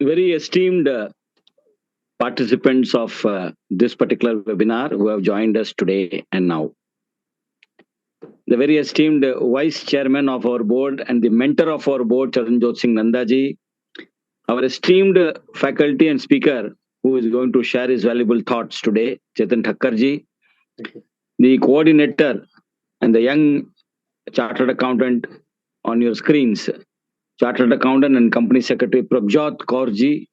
Very esteemed participants of this particular webinar who have joined us today and now. The very esteemed Vice Chairman of our board and the mentor of our board, Charanjot Singh Nandaji, our esteemed faculty and speaker who is going to share his valuable thoughts today, Chetan Thakkarji, the coordinator and the young chartered accountant on your screens, Chartered Accountant and Company Secretary Prabjot Kaurji,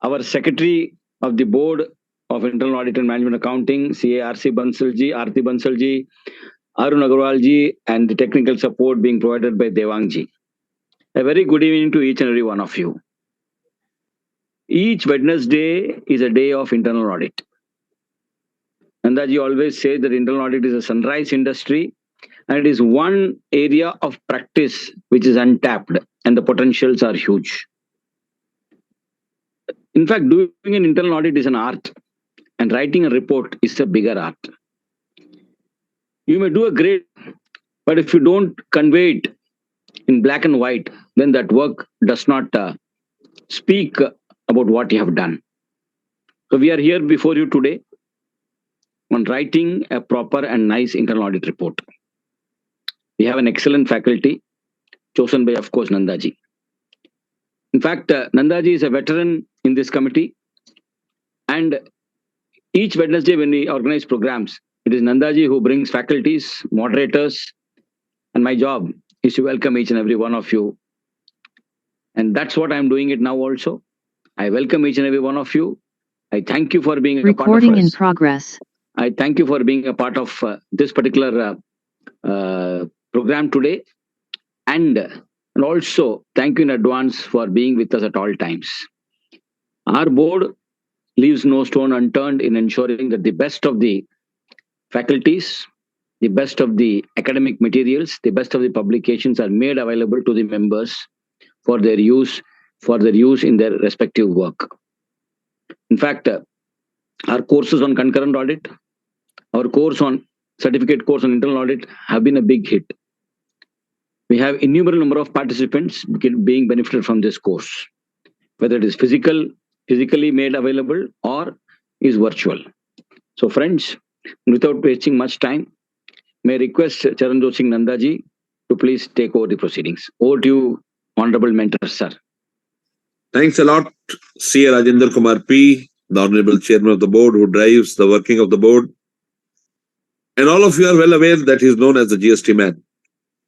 our Secretary of the Board of Internal Audit and Management Accounting, CA R.C. Bansalji, Aarti Bansalji, Arun Agarwalji, and the technical support being provided by Devangji. A very good evening to each and every one of you. Each Wednesday is a day of internal audit. Nandaji always says that internal audit is a sunrise industry and it is one area of practice which is untapped and the potentials are huge. In fact, doing an internal audit is an art and writing a report is a bigger art. You may do a great, but if you don't convey it in black and white, then that work does not speak about what you have done. So we are here before you today on writing a proper and nice internal audit report. We have an excellent faculty chosen by, of course, Nandaji. In fact, Nandaji is a veteran in this committee, and each Wednesday when we organize programs, it is Nandaji who brings faculties, moderators, and my job is to welcome each and every one of you. And that's what I'm doing it now also. I welcome each and every one of you. I thank you for being a part of us. Recording in progress. I thank you for being a part of this particular program today. And also thank you in advance for being with us at all times. Our board leaves no stone unturned in ensuring that the best of the faculties, the best of the academic materials, the best of the publications are made available to the members for their use in their respective work. In fact, our courses on concurrent audit, our certificate course on internal audit have been a big hit. We have innumerable number of participants being benefited from this course, whether it is physically made available or is virtual. So friends, without wasting much time, may I request Charanjot Singh Nandaji to please take over the proceedings. Over to you, Honorable Mentor, sir. Thanks a lot, C. Rajendra Kumar P., the Honorable Chairman of the Board who drives the working of the board. And all of you are well aware that he is known as the GST man.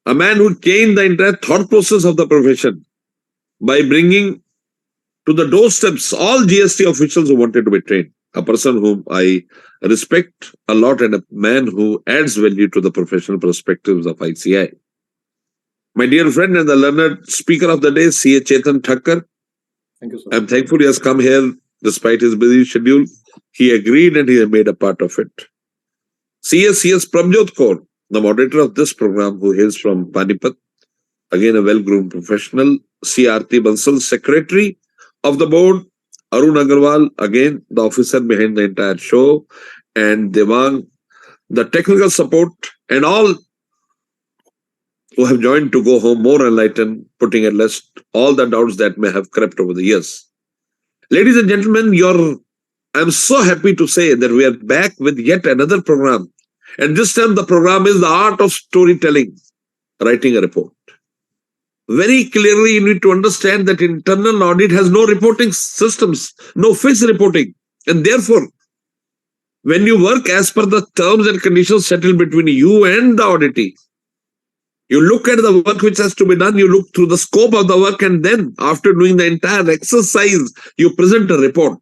A man who changed the entire thought process of the profession by bringing to the doorsteps all GST officials who wanted to be trained. A person whom I respect a lot and a man who adds value to the professional perspectives of ICAI. My dear friend and the learned speaker of the day, C.A. Chetan Thakkar. Thank you, sir. I'm thankful he has come here despite his busy schedule. He agreed and he made a part of it. C.S. Prabjot Kaur, the moderator of this program, who hails from Panipat, again a well-groomed professional. C. Aarti Bansal, secretary of the board. Arun Agarwal, again the officer behind the entire show. And Devang, the technical support, and all who have joined to go home more enlightened, putting at rest all the doubts that may have crept over the years. Ladies and gentlemen, I'm so happy to say that we are back with yet another program. And this time the program is the art of storytelling, writing a report. Very clearly, you need to understand that internal audit has no reporting systems, no face reporting. And therefore, when you work as per the terms and conditions settled between you and the auditee, you look at the work which has to be done, you look through the scope of the work, and then after doing the entire exercise, you present a report.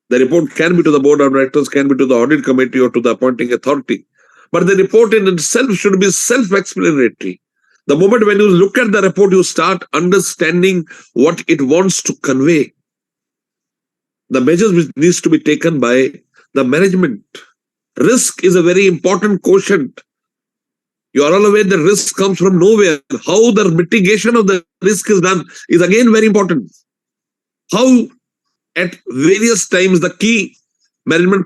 The report can be to the board of directors, can be to the audit committee or to the appointing authority. But the report in itself should be self-explanatory. The moment when you look at the report, you start understanding what it wants to convey. The measures which needs to be taken by the management. Risk is a very important quotient. You are all aware that risk comes from nowhere. How the mitigation of the risk is done is again very important. How at various times the key management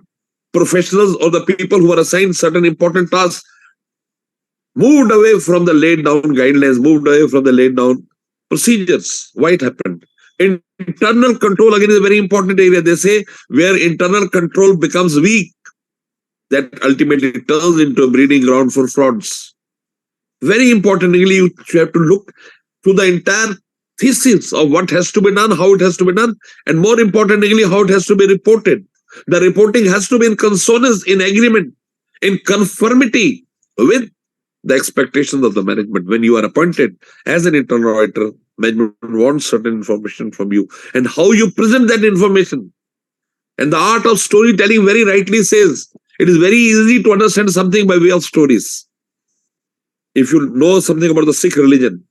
professionals or the people who are assigned certain important tasks moved away from the laid down guidelines, moved away from the laid down procedures. Why it happened? Internal control again is a very important area. They say where internal control becomes weak, that ultimately turns into a breeding ground for frauds. Very importantly, you have to look to the entire thesis of what has to be done, how it has to be done, and more importantly, how it has to be reported. The reporting has to be in consonance, in agreement, in conformity with the expectations of the management. When you are appointed as an internal auditor, management wants certain information from you and how you present that information. And the art of storytelling very rightly says it is very easy to understand something by way of stories. If you know something about the Sikh religion,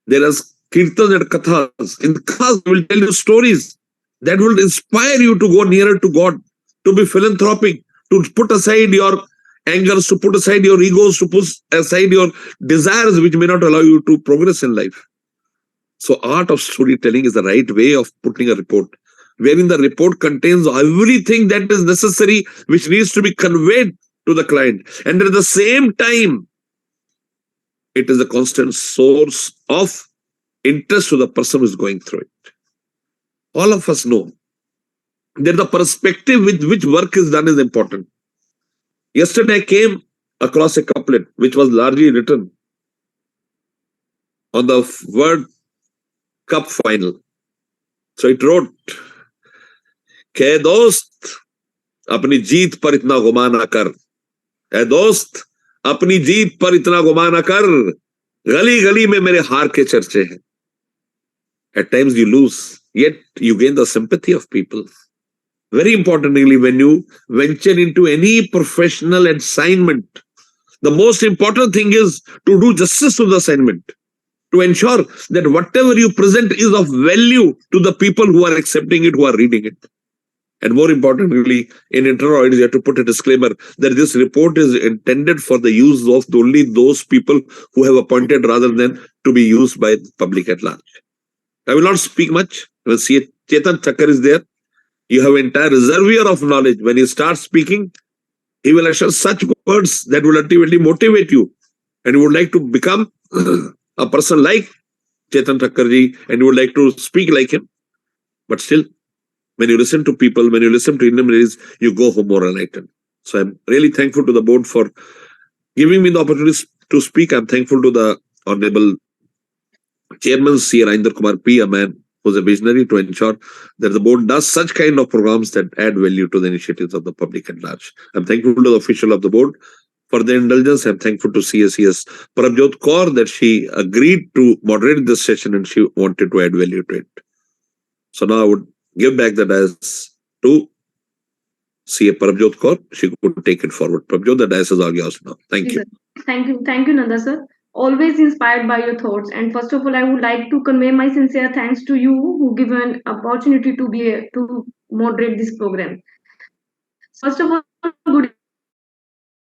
there is kirtans and kathas. In kathas, they will tell you stories that will inspire you to go nearer to God, to be philanthropic, to put aside your angers, to put aside your egos, to put aside your desires which may not allow you to progress in life. So art of storytelling is the right way of putting a report, wherein the report contains everything that is necessary, which needs to be conveyed to the client. And at the same time, it is a constant source of interest to the person who is going through it. All of us know that the perspective with which work is done is important. Yesterday, I came across a couplet which was largely written on the World Cup final. So it wrote, "Ke dost, apni jeet par itna guma na kar. Hey dost, apni jeet par itna guma na kar. Gali gali mein mere haar ke charche hain." At times you lose, yet you gain the sympathy of people. Very importantly, when you venture into any professional assignment, the most important thing is to do justice to the assignment, to ensure that whatever you present is of value to the people who are accepting it, who are reading it. And more importantly, in internal audit, you have to put a disclaimer that this report is intended for the use of only those people who have appointed rather than to be used by the public at large. I will not speak much. When Chetan Thakkar is there, you have an entire reservoir of knowledge. When he starts speaking, he will utter such words that will ultimately motivate you. And you would like to become a person like Chetan Thakkar ji, and you would like to speak like him. But still, when you listen to people, when you listen to Indian ladies, you go home more enlightened. So I'm really thankful to the board for giving me the opportunity to speak. I'm thankful to the Honorable Chairman C. Rajinder Kumar P., a man who's a visionary, to ensure that the board does such kind of programs that add value to the initiatives of the public at large. I'm thankful to the official of the board for their indulgence. I'm thankful to CSCS Prabjot Kaur that she agreed to moderate this session and she wanted to add value to it. So now I would give back the dais to CA Prabjot Kaur. She could take it forward. Prabjot, the dais is all yours now. Thank you. Thank you, Nanda sir. Always inspired by your thoughts. And first of all, I would like to convey my sincere thanks to you who give an opportunity to moderate this program. First of all, good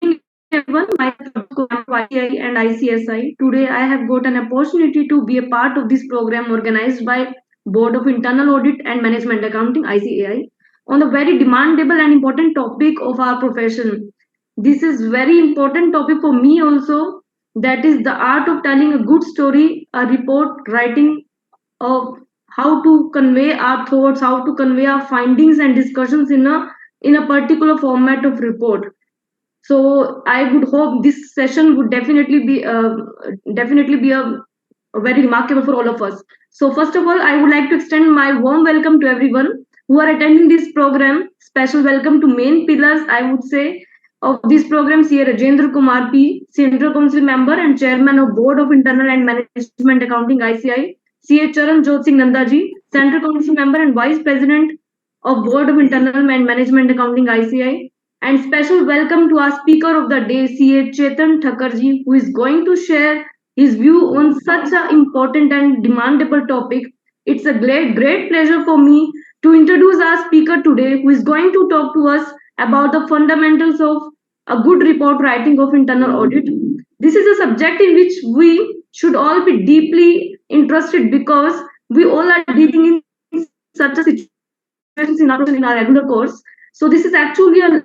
evening, everyone. Myself ICI and ICSI. Today, I have got an opportunity to be a part of this program organized by Board of Internal Audit and Management Accounting (ICAI) on the very demandable and important topic of our profession. This is very important topic for me also. That is the art of telling a good story, a report writing of how to convey our thoughts, how to convey our findings and discussions in a particular format of report. So I would hope this session would definitely be a very remarkable for all of us. So first of all, I would like to extend my warm welcome to everyone who are attending this program. Special welcome to main pillars, I would say, of this program, CA Rajendra Kumar P, Central Council Member and Chairman of Board of Internal and Management Accounting ICI, CA Charan Jot Singh Nanda ji, Central Council Member and Vice President of Board of Internal and Management Accounting ICI, and special welcome to our speaker of the day, CA Chetan Thakkar ji, who is going to share his view on such an important and demandable topic. It's a great pleasure for me to introduce our speaker today, who is going to talk to us about the fundamentals of a good report writing of internal audit. This is a subject in which we should all be deeply interested because we all are dealing in such a situation in our regular course. So this is actually a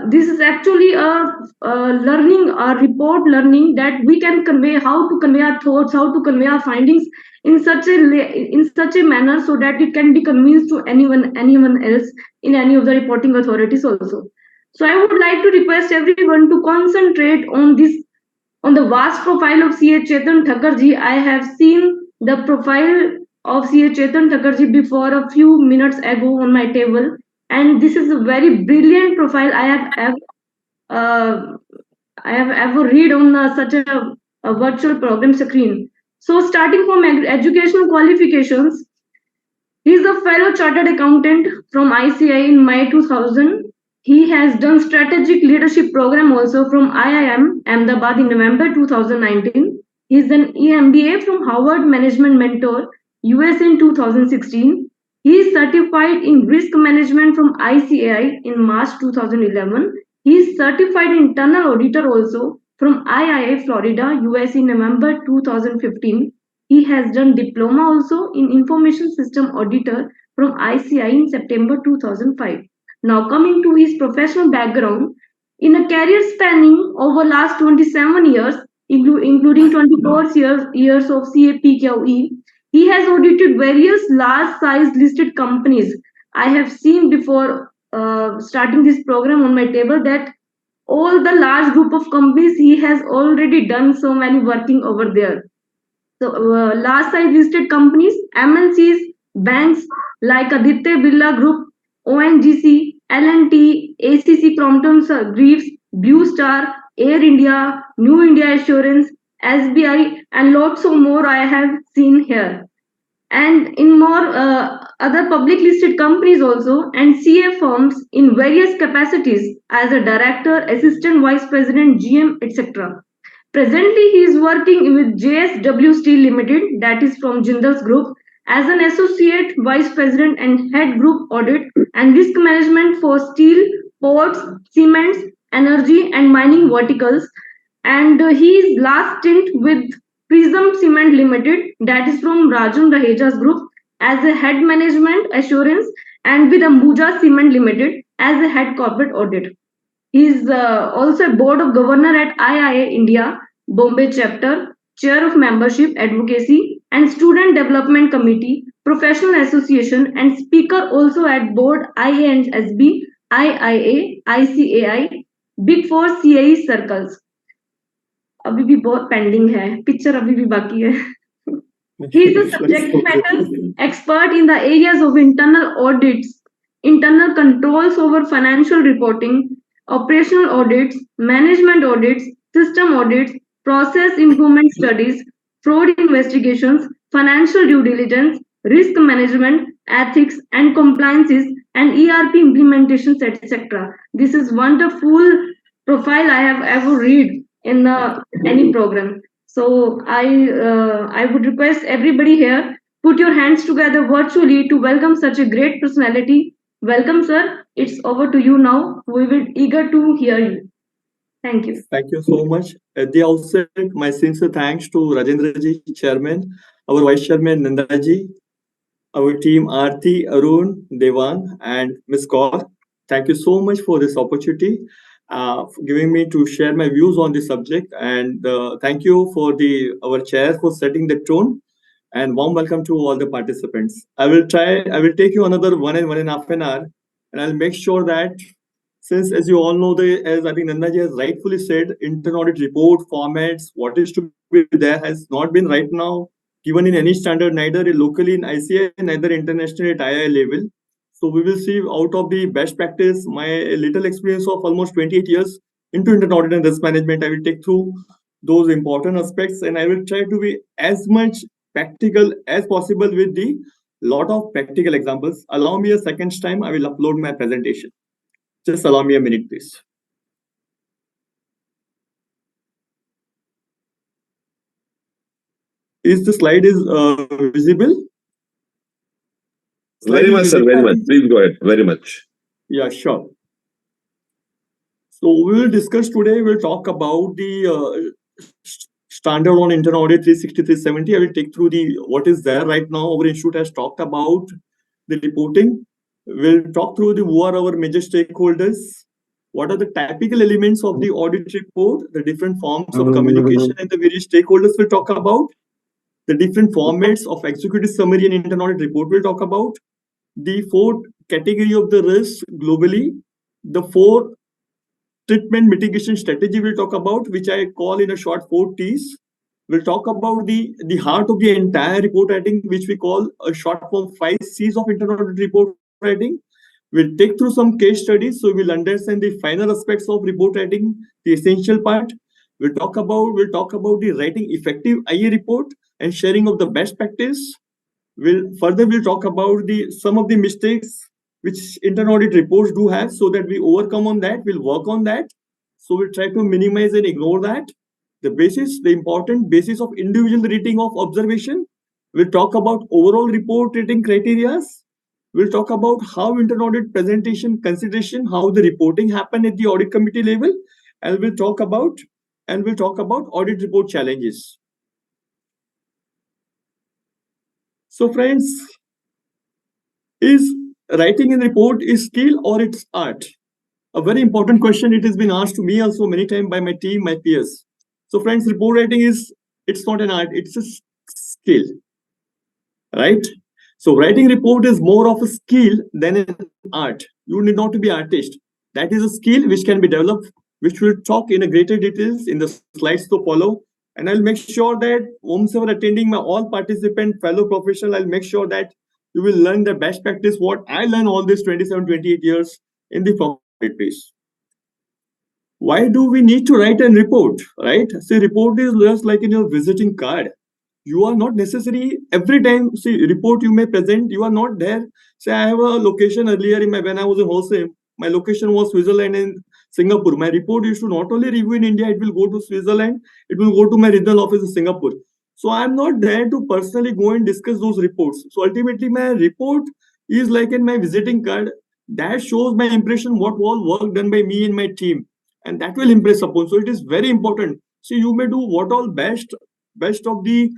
This is actually a learning, a report learning that we can convey, how to convey our thoughts, how to convey our findings in such a manner so that it can be convinced to anyone else in any of the reporting authorities also. So I would like to request everyone to concentrate on the vast profile of C.A. Chetan Thakurji. I have seen the profile of C.A. Chetan Thakurji before a few minutes ago on my table, and this is a very brilliant profile uh, I have ever read on such a virtual program screen. So, starting from educational qualifications, he is a fellow chartered accountant from ICI in May 2000. He has done strategic leadership program also from IIM Ahmedabad in November 2019. He is an EMBA from Harvard Management Mentor US in 2016. He is certified in risk management from ICAI in March 2011. He is certified internal auditor also from IIA Florida US in November 2015. He has done diploma also in information system auditor from ICI in September 2005. Now coming to his professional background, in a career spanning over last 27 years, including 24 years of CAPQE, he has audited various large size listed companies. I have seen before starting this program on my table that all the large group of companies he has already done so many working over there. So, last I listed companies, MNCs, banks like Aditya Birla Group, ONGC, L&T, ACC Crompton Greaves, Blue Star, Air India, New India Assurance, SBI, and lots of more I have seen here. And in more other public listed companies also, and CA firms in various capacities as a director, assistant vice president, GM, etc. Presently, he is working with JSW Steel Limited, that is from Jindal's Group, as an associate vice president and head group audit and risk management for steel, ports, cements, energy, and mining verticals. And his last stint with Prism Cement Limited, that is from Rajan Raheja's Group, as a head management assurance, and with Ambuja Cement Limited as a head corporate audit. He is also a board of governor at IIA India, Bombay chapter, chair of membership advocacy and student development committee, professional association, and speaker also at board IASB, IIA, ICAI, Big Four CAE circles. अभी भी बहुत pending है, picture अभी भी बाकी है. He is a subject matter expert in the areas of internal audits, internal controls over financial reporting, operational audits, management audits, system audits, process improvement studies, fraud investigations, financial due diligence, risk management, ethics and compliances, and ERP implementations, etc. This is wonderful profile I have ever read in any program. So I would request everybody here, put your hands together virtually to welcome such a great personality. Welcome, sir. It's over to you now. We will eager to hear you. Thank you. Thank you so much. At the outset, my sincere thanks to Rajendraji, Chairman, our Vice Chairman Nandaji, our team Aarti, Arun, Devan, and Ms. Kaur. Thank you so much for this opportunity, for giving me to share my views on this subject. And thank you for our chair for setting the tone. And warm welcome to all the participants. I will take you another 1.5 hours, and I'll make sure that, since as you all know, as I think Nandaji has rightfully said, internal audit report formats, what is to be there has not been right now given in any standard, neither locally in ICI, neither internationally at II level. So we will see out of the best practice, my little experience of almost 28 years into internal audit and risk management, I will take through those important aspects, and I will try to be as much practical as possible with the lot of practical examples. Allow me a second's time, I will upload my presentation. Just allow me a minute, please. Is the slide visible? Very much, sir. Very much. Please go ahead. Very much. Yeah, sure. So we will discuss today. We'll talk about the standard on internal audit 360-370. I will take through what is there right now. Our institute has talked about the reporting. We'll talk through who are our major stakeholders, What are the typical elements of the audit report, the different forms of communication and the various stakeholders will talk about, the different formats of executive summary and internal audit report will talk about, the 4 category of the risk globally, the 4 treatment mitigation strategy we'll talk about, which I call in a short 4 T's. We'll talk about the heart of the entire report writing, which we call a short form 5 C's of internal audit report writing. We'll take through some case studies, so we'll understand the final aspects of report writing, the essential part. We'll talk about the writing effective IA report and sharing of the best practice. We'll talk about some of the mistakes which internal audit reports do have, so that we overcome on that. We'll work on that. So we'll try to minimize and ignore that. The important basis of individual rating of observation. We'll talk about overall report rating criteria. We'll talk about how internal audit presentation consideration, how the reporting happened at the audit committee level, and we'll talk about audit report challenges. So friends, is writing a report is skill or it's art? A very important question. It has been asked to me also many times by my team, my peers. So friends, report writing it's not an art, it's a skill, right? So writing report is more of a skill than an art. You need not to be an artist. That is a skill which can be developed, which we'll talk in a greater details in the slides to follow. And I'll make sure that once you are attending my all participant fellow professional, I'll make sure that you will learn the best practice, what I learned all this 27, 28 years in the audit base. Why do we need to write a report, right? See, report is just like in your visiting card. You are not necessary every time. See, report you may present, you are not there. Say, I have a location earlier when I was in Holcim, my location was Switzerland and Singapore. My report used to not only review in India, it will go to Switzerland, it will go to my regional office in Singapore. So I'm not there to personally go and discuss those reports. So ultimately, my report is like in my visiting card that shows my impression, what all work done by me and my team, and that will impress upon. So it is very important. So you may do what all best of the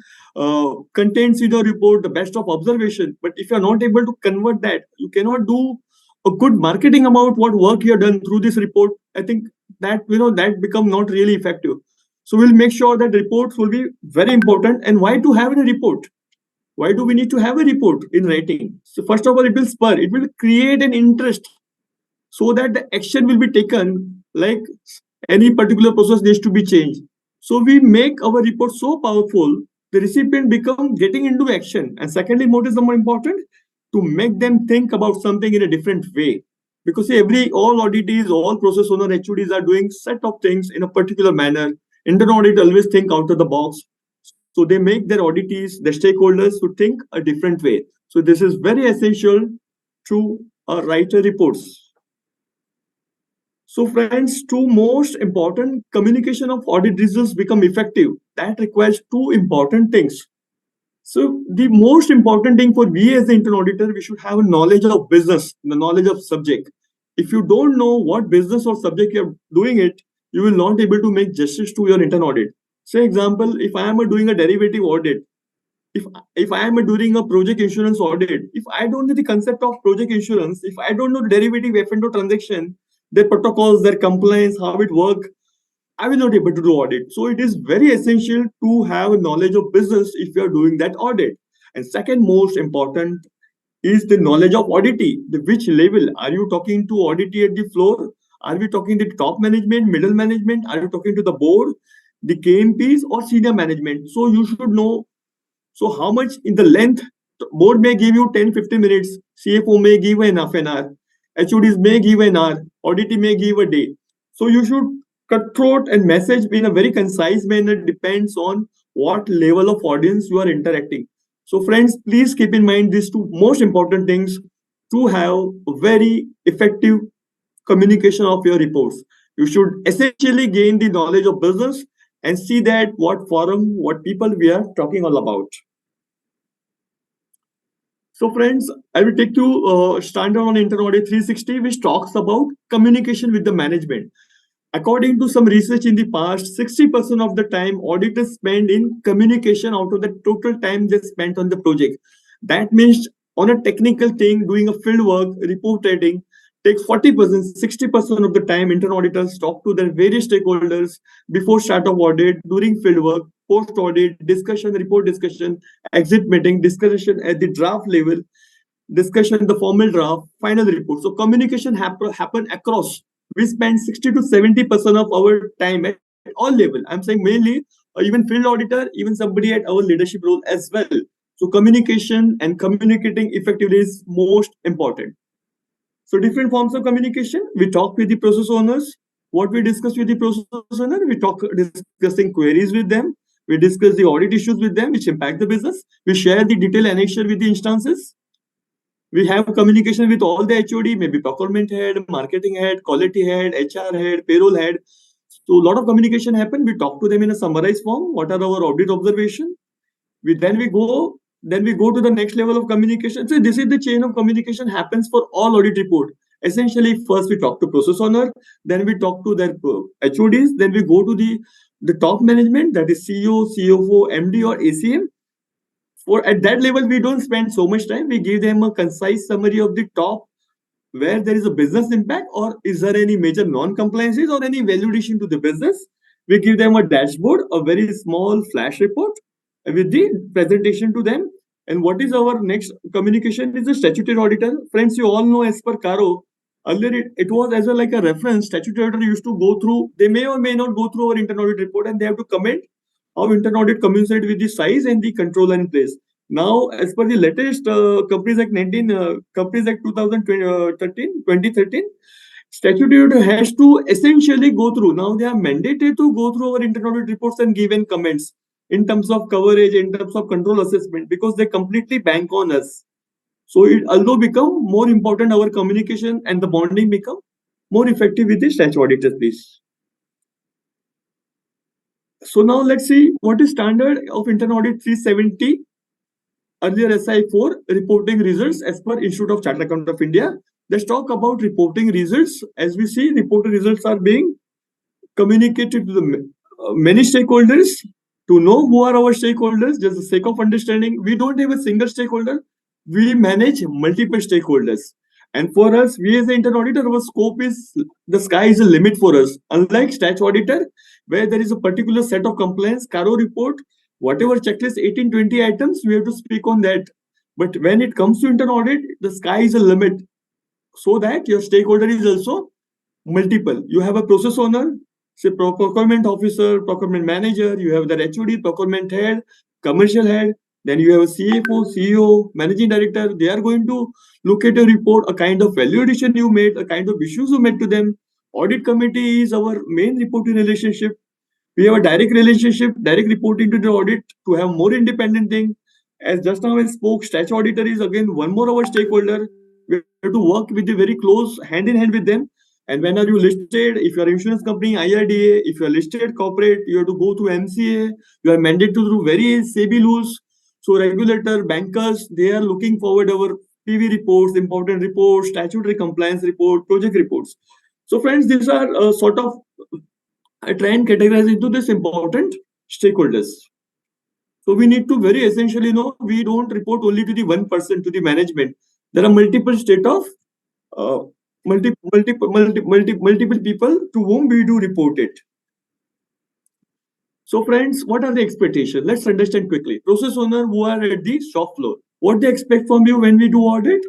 contents in the report, the best of observation. But if you are not able to convert that, you cannot do a good marketing about what work you have done through this report. I think that that become not really effective. So we'll make sure that reports will be very important. And why to have a report? Why do we need to have a report in writing? So first of all, it will create an interest so that the action will be taken, like any particular process needs to be changed. So we make our report so powerful, the recipient become getting into action. And secondly, what is the more important? To make them think about something in a different way. Because see, all auditees, all process owner HODs are doing set of things in a particular manner. Internal audit always think out of the box. So they make their auditees, their stakeholders to think a different way. So this is very essential to write reports. So friends, two most important, communication of audit results become effective. That requires two important things. So the most important thing for we as the internal auditor, we should have a knowledge of business, the knowledge of subject. If you don't know what business or subject you're doing it, you will not be able to make justice to your internal audit. Say example, if I am doing a derivative audit, if I am doing a project insurance audit, if I don't know the concept of project insurance, if I don't know the derivative F&O transaction, their protocols, their compliance, how it works, I will not be able to do audit. So it is very essential to have a knowledge of business if you are doing that audit. And second most important is the knowledge of auditee. Which level are you talking to auditee at the floor? Are we talking to the top management, middle management? Are you talking to the board, the KMPs, or senior management? So you should know. So how much in the length? Board may give you 10-15 minutes. CFO may give an half an hour. HODs may give an hour. Auditee may give a day. So you should cutthroat and message in a very concise manner. Depends on what level of audience you are interacting. So friends, please keep in mind these two most important things to have a very effective communication of your reports. You should essentially gain the knowledge of business and see that what forum, what people we are talking all about. So friends, I will take you standard on Internal Audit 360, which talks about communication with the management. According to some research in the past, 60% of the time auditors spend in communication out of the total time they spent on the project. That means on a technical thing, doing a field work, report writing, take 40%, 60% of the time internal auditors talk to their various stakeholders before start of audit, during field work, post audit, discussion, report discussion, exit meeting, discussion at the draft level, discussion, the formal draft, final report. So communication happen across. We spend 60 to 70% of our time at all level. I'm saying mainly even field auditor, even somebody at our leadership role as well. So communication and communicating effectively is most important. So different forms of communication. We talk with the process owners. What we discuss with the process owner, we talk discussing queries with them. We discuss the audit issues with them which impact the business. We share the detailed annexure with the instances. We have communication with all the HOD, maybe procurement head, marketing head, quality head, HR head, payroll head. So a lot of communication happen. We talk to them in a summarized form. What are our audit observation? Then we go to the next level of communication. So this is the chain of communication happens for all audit report. Essentially, first we talk to process owner, then we talk to their HODs, then we go to the top management, that is CEO, CFO, MD or ACM. For at that level, we don't spend so much time. We give them a concise summary of the top, where there is a business impact or is there any major non-compliances or any value addition to the business. We give them a dashboard, a very small flash report with the presentation to them. And what is our next communication is the statutory auditor. Friends, you all know as per Caro, earlier it was as well like a reference. Statutory auditor used to go through, they may or may not go through our internal audit report and they have to comment how internal audit communicate with the size and the control in place. Now, as per the latest Companies Act 2013, statutory auditor has to essentially go through. Now they are mandated to go through our internal audit reports and give in comments in terms of coverage, in terms of control assessment, because they completely bank on us. So it although become more important, our communication and the bonding become more effective with the statutory auditors, please. So now let's see what is standard of internal audit 370, earlier SI 4, reporting results as per Institute of Chartered Accountants of India. Let's talk about reporting results. As we see, reporting results are being communicated to the many stakeholders. To know who are our stakeholders, just the sake of understanding, we don't have a single stakeholder. We manage multiple stakeholders. And for us, we as an internal auditor, our scope is, the sky is the limit for us. Unlike statutory auditor, where there is a particular set of compliance, Caro report, whatever checklist, 18, 20 items, we have to speak on that. But when it comes to internal audit, the sky is the limit. So that your stakeholder is also multiple. You have a process owner, say procurement officer, procurement manager, you have the HOD, procurement head, commercial head, then you have a CFO, CEO, managing director. They are going to look at a report, a kind of value addition you made, a kind of issues you made to them. Audit committee is our main reporting relationship. We have a direct relationship, direct reporting to the audit to have more independent thing. As just now I spoke, statutory auditor is again one more our stakeholder. We have to work with the very close hand in hand with them. And when are you listed? If you are insurance company, IRDA, if you are listed corporate, you have to go through MCA. You are mandated to do various SEBI rules. So regulator, bankers, they are looking forward our PV reports, important reports, statutory compliance report, project reports. So friends, these are sort of, I try and categorize into this important stakeholders. So we need to very essentially know, we don't report only to the one person, to the management. There are multiple state of multiple people to whom we do report it. So friends, what are the expectations? Let's understand quickly. Process owner who are at the shop floor, what they expect from you when we do audit?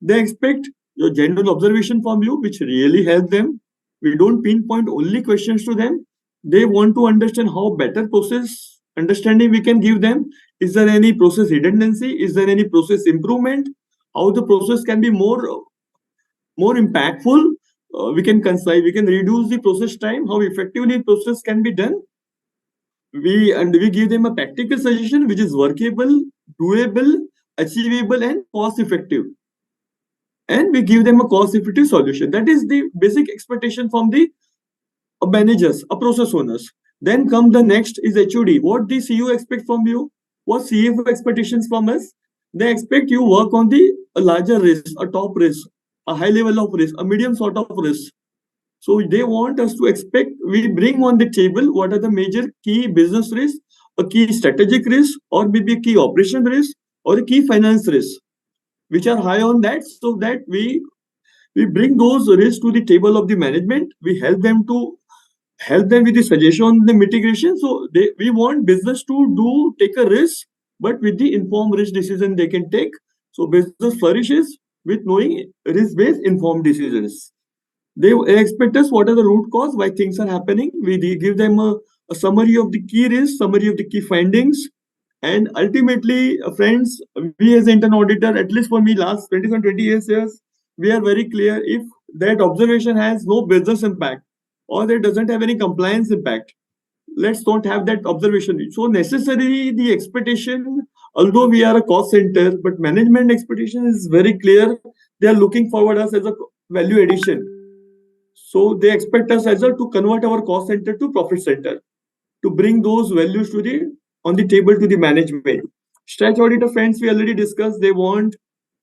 They expect your general observation from you, which really help them. We don't pinpoint only questions to them. They want to understand how better process understanding we can give them. Is there any process redundancy? Is there any process improvement? How the process can be more impactful? We can reduce the process time, how effectively process can be done. We give them a practical suggestion which is workable, doable, achievable, and cost effective. And we give them a cost effective solution. That is the basic expectation from the managers, process owners. Then come the next is HOD. What the CEO expect from you? What CFO expectations from us? They expect you work on the larger risk, a top risk, a high level of risk, a medium sort of risk. So they want us to expect, we bring on the table what are the major key business risks, a key strategic risk, or maybe a key operation risk, or a key finance risk, which are high on that, so that we We bring those risks to the table of the management. We help them with the suggestion on the mitigation. So we want business to take a risk, but with the informed risk decision they can take. So business flourishes with knowing risk-based informed decisions. They expect us what are the root cause, why things are happening. We give them a summary of the key risks, summary of the key findings. And ultimately, friends, we as internal auditor, at least for me, last 20 years, we are very clear if that observation has no business impact or that doesn't have any compliance impact, let's not have that observation. So necessarily the expectation, although we are a cost center, but management expectation is very clear. They are looking forward us as a value addition. So they expect us as to convert our cost center to profit center, to bring those values on the table to the management. Stretch auditor friends, we already discussed, they want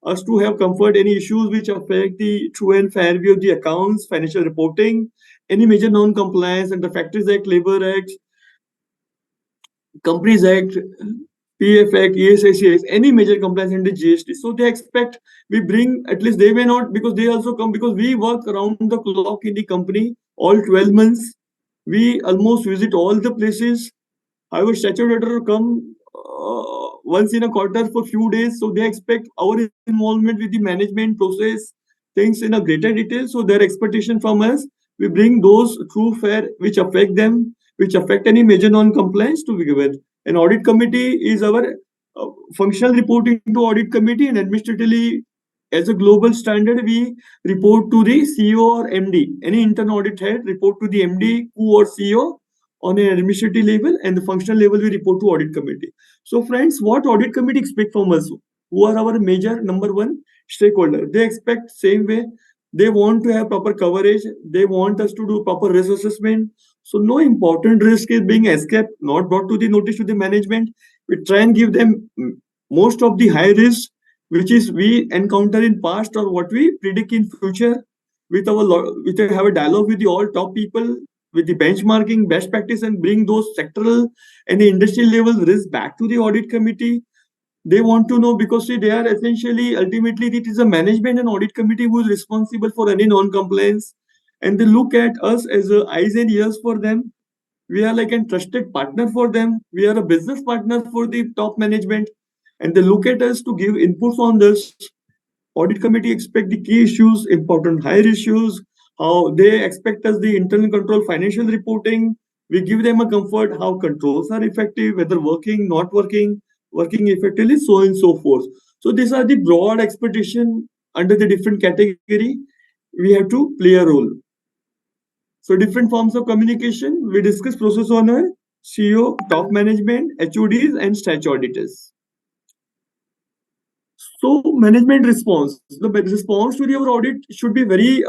us to have comfort any issues which affect the true and fair view of the accounts, financial reporting, any major non-compliance and the Factories Act, Labor Act, Companies Act, PF Act, ESIC, any major compliance in the GST. So they expect we bring, at least they may not, because they also come, because we work around the clock in the company, all 12 months. We almost visit all the places. However, statutory auditor come once in a quarter for few days. So they expect our involvement with the management process, things in a greater detail. So their expectation from us, we bring those true fair which affect them, which affect any major non-compliance to be given. An audit committee is our functional reporting to audit committee, and administratively as a global standard, we report to the CEO or MD. Any internal audit head report to the MD who or CEO on an administrative level, and the functional level we report to audit committee. So friends, what audit committee expect from us? Who are our major number one stakeholder? They expect same way. They want to have proper coverage. They want us to do proper risk assessment. So no important risk is being escaped, not brought to the notice to the management. We try and give them most of the high risk, which is we encounter in past or what we predict in future. With have a dialogue with the all top people, with the benchmarking best practice, and bring those sectoral and the industry level risk back to the audit committee. They want to know, because see, they are essentially, ultimately it is a management and audit committee who is responsible for any non-compliance, and they look at us as eyes and ears for them. We are like a trusted partner for them. We are a business partner for the top management, and they look at us to give inputs on this. Audit committee expect the key issues, important higher issues, how they expect us the internal control, financial reporting. We give them a comfort how controls are effective, whether working, not working, working effectively, so on and so forth. So these are the broad expectation. Under the different category, we have to play a role. So different forms of communication. We discuss process owner, CEO, top management, HODs, and statutory auditors. So management response. The response to our audit should be very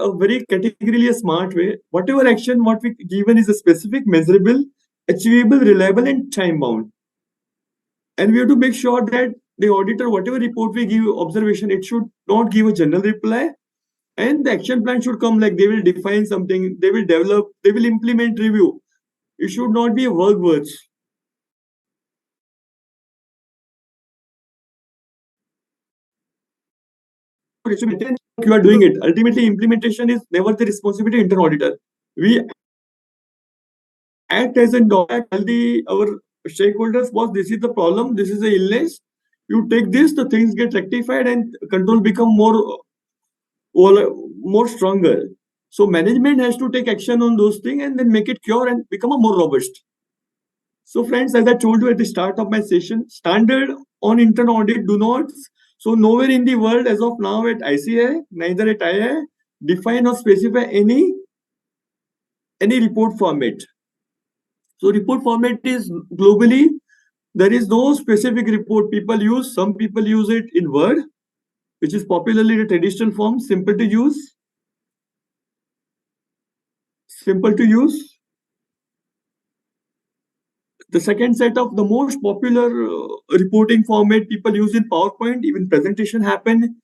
categorically a smart way. Whatever action what we given is a specific, measurable, achievable, reliable, and time bound. And we have to make sure that the auditor, whatever report we give observation, it should not give a general reply. And the action plan should come like they will define something, they will develop, they will implement, review. It should not be a words. You are doing it. Ultimately, implementation is never the responsibility of internal auditor. We act as a dog, tell our stakeholders, boss, this is the problem, this is the illness. You take this, the things get rectified and control become more stronger. So management has to take action on those things and then make it cure and become a more robust. So friends, as I told you at the start of my session, standard on internal audit do not. So nowhere in the world as of now at ICAI, neither at IIA, define or specify any report format. So report format is globally, there is no specific report people use. Some people use it in Word, which is popularly the traditional form, simple to use. Simple to use. The second set of the most popular reporting format people use in PowerPoint, even presentation happen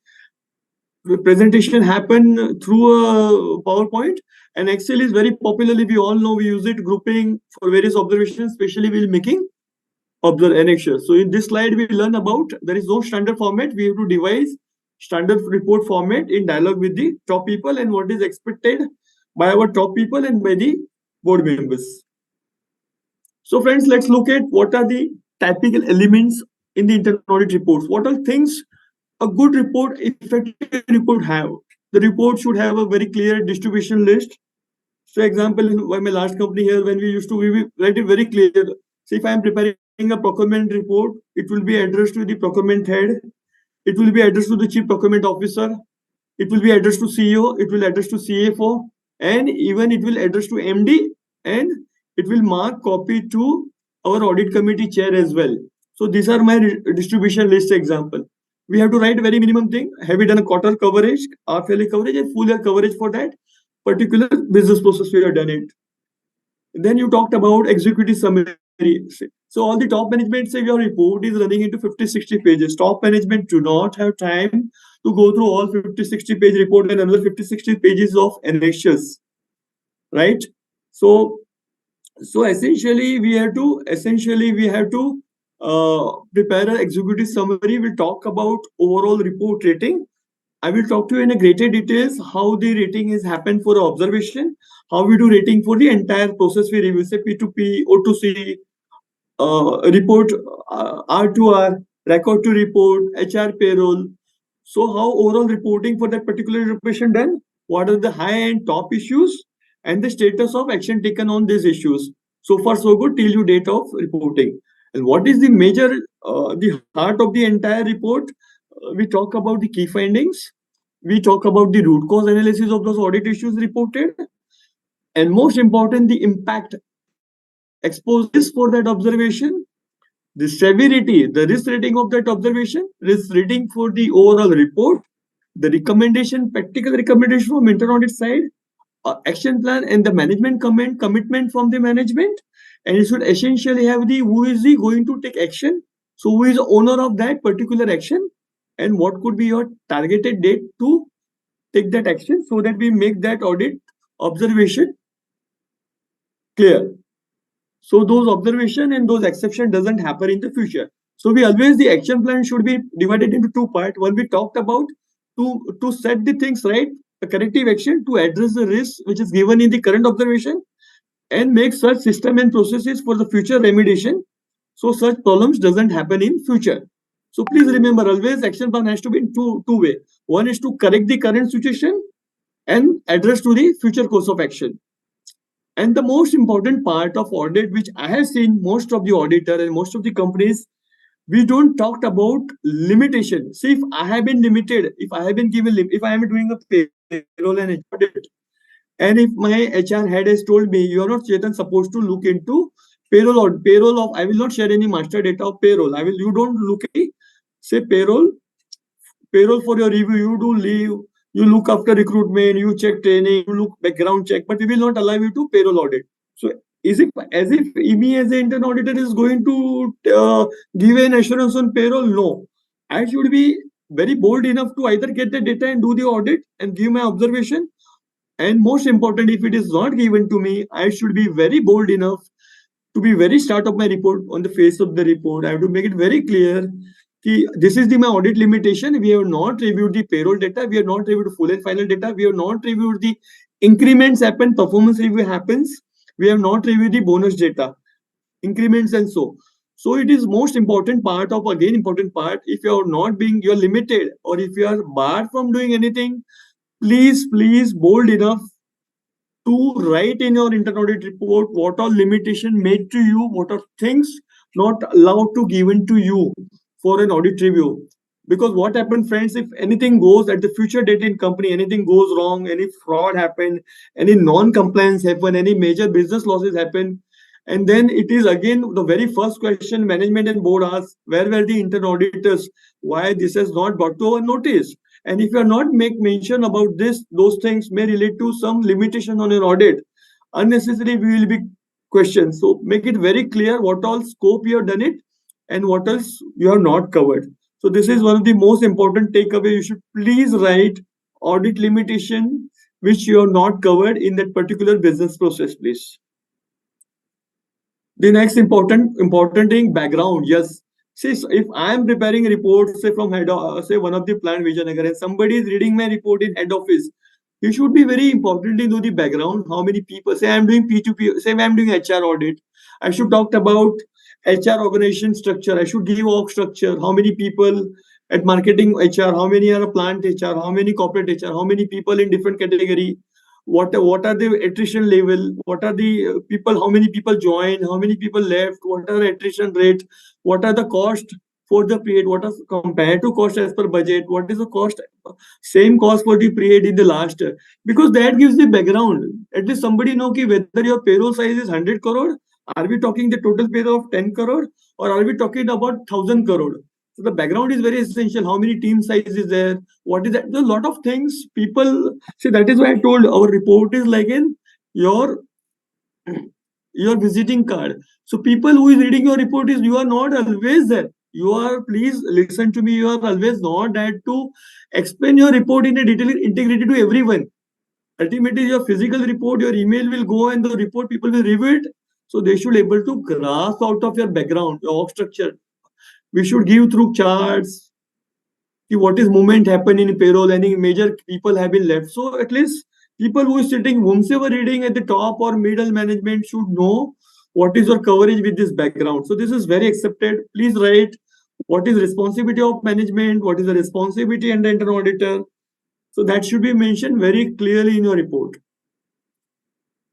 through a PowerPoint, and Excel is very popularly, we all know, we use it grouping for various observations, especially while making annexures. So in this slide, we learn about there is no standard format. We have to devise standard report format in dialogue with the top people and what is expected by our top people and by the board members. So friends, let's look at what are the typical elements in the internal audit reports. What are things a good report, effective report have? The report should have a very clear distribution list. So example, in my last company here, when we write it very clear. So if I am preparing a procurement report, it will be addressed to the procurement head. It will be addressed to the chief procurement officer. It will be addressed to CEO. It will address to CFO, and even it will address to MD, and it will mark copy to our audit committee chair as well. So these are my distribution list example. We have to write very minimum thing. Have we done a quarter coverage, half yearly coverage, and full year coverage for that particular business process we have done it. Then you talked about executive summary. So all the top management say your report is running into 50-60 pages. Top management do not have time to go through all 50-60 page report and another 50-60 pages of annexures, right? So essentially we have to prepare an executive summary. We'll talk about overall report rating. I will talk to you in a greater details how the rating has happened for observation, how we do rating for the entire process we review, say P2P, O2C, report, R2R, record to report, HR payroll. So how overall reporting for that particular reportation done? What are the high and top issues and the status of action taken on these issues? So far so good till you date of reporting. And what is the major, the heart of the entire report? We talk about the key findings. We talk about the root cause analysis of those audit issues reported. And most important, the impact exposes for that observation, the severity, the risk rating of that observation, risk rating for the overall report, the recommendation, practical recommendation from internal audit side, action plan and the management commitment from the management. And it should essentially have the who is he going to take action. So who is the owner of that particular action and what could be your targeted date to take that action so that we make that audit observation clear. So those observation and those exception doesn't happen in the future. So we always, the action plan should be divided into two parts. One we talked about to set the things right, a corrective action to address the risk which is given in the current observation and make such system and processes for the future remediation. So such problems doesn't happen in future. So please remember always action plan has to be in two way. One is to correct the current situation and address to the future course of action. And the most important part of audit, which I have seen most of the auditor and most of the companies, we don't talk about limitation. See, if I have been limited, if I have been given, if I am doing a payroll and audit, and if my HR head has told me, you are not Chetan supposed to look into payroll or payroll of, I will not share any master data of payroll. You don't look at, say payroll for your review, you do leave, you look after recruitment, you check training, you look background check, but we will not allow you to payroll audit. So is it as if me as an internal auditor is going to give an assurance on payroll? No. I should be very bold enough to either get the data and do the audit and give my observation. And most important, if it is not given to me, I should be very bold enough to be very start of my report on the face of the report. I have to make it very clear. This is my audit limitation. We have not reviewed the payroll data. We have not reviewed full and final data. We have not reviewed the increments happen, performance review happens. We have not reviewed the bonus data, increments and so. So it is most important part of, again, important part. If you are not being, you are limited or if you are barred from doing anything, please bold enough to write in your internal audit report what are limitation made to you, what are things not allowed to given to you for an audit review. Because what happened, friends, if anything goes at the future date in company, anything goes wrong, any fraud happen, any non-compliance happen, any major business losses happen, and then it is again the very first question management and board asks, where were the internal auditors? Why this has not brought to our notice? And if you are not make mention about this, those things may relate to some limitation on your audit. Unnecessarily, we will be questioned. So make it very clear what all scope you have done it and what else you have not covered. So this is one of the most important takeaway. You should please write audit limitation which you have not covered in that particular business process, please. The next important thing, background. Yes, See, so if I am preparing a report, say from say one of the plant Vijayanagar, and somebody is reading my report in head office, you should be very important to know the background. How many people? Say I'm doing P2P. Say I'm doing HR audit. I should talk about HR organization structure. I should give org structure. How many people at marketing HR? How many are a plant HR? How many corporate HR? How many people in different category? What are the attrition level? What are the people? How many people join? How many people left? What are the attrition rate? What are the cost for the period? What is compared to cost as per budget? What is the cost? Same cost for the period in the last year, because that gives the background. At least somebody know ki whether your payroll size is 100 crore. Are we talking the total payroll of 10 crore, or are we talking about 1000 crore? So the background is very essential. How many team size is there? What is that? There's a lot of things people see. That is why I told our report is like in your your visiting card. So people who is reading your report is, you are not always there. You are, please listen to me, you are always not there to explain your report in a detail integrated to everyone. Ultimately, your physical report, your email will go and the report people will review it. So they should able to grasp out of your background, your org structure. We should give through charts, what is movement happen in payroll, any major people have been left. So at least people who is sitting, whomsoever reading at the top or middle management should know what is your coverage with this background. So this is very accepted. Please write what is responsibility of management, what is the responsibility and an auditor. So that should be mentioned very clearly in your report.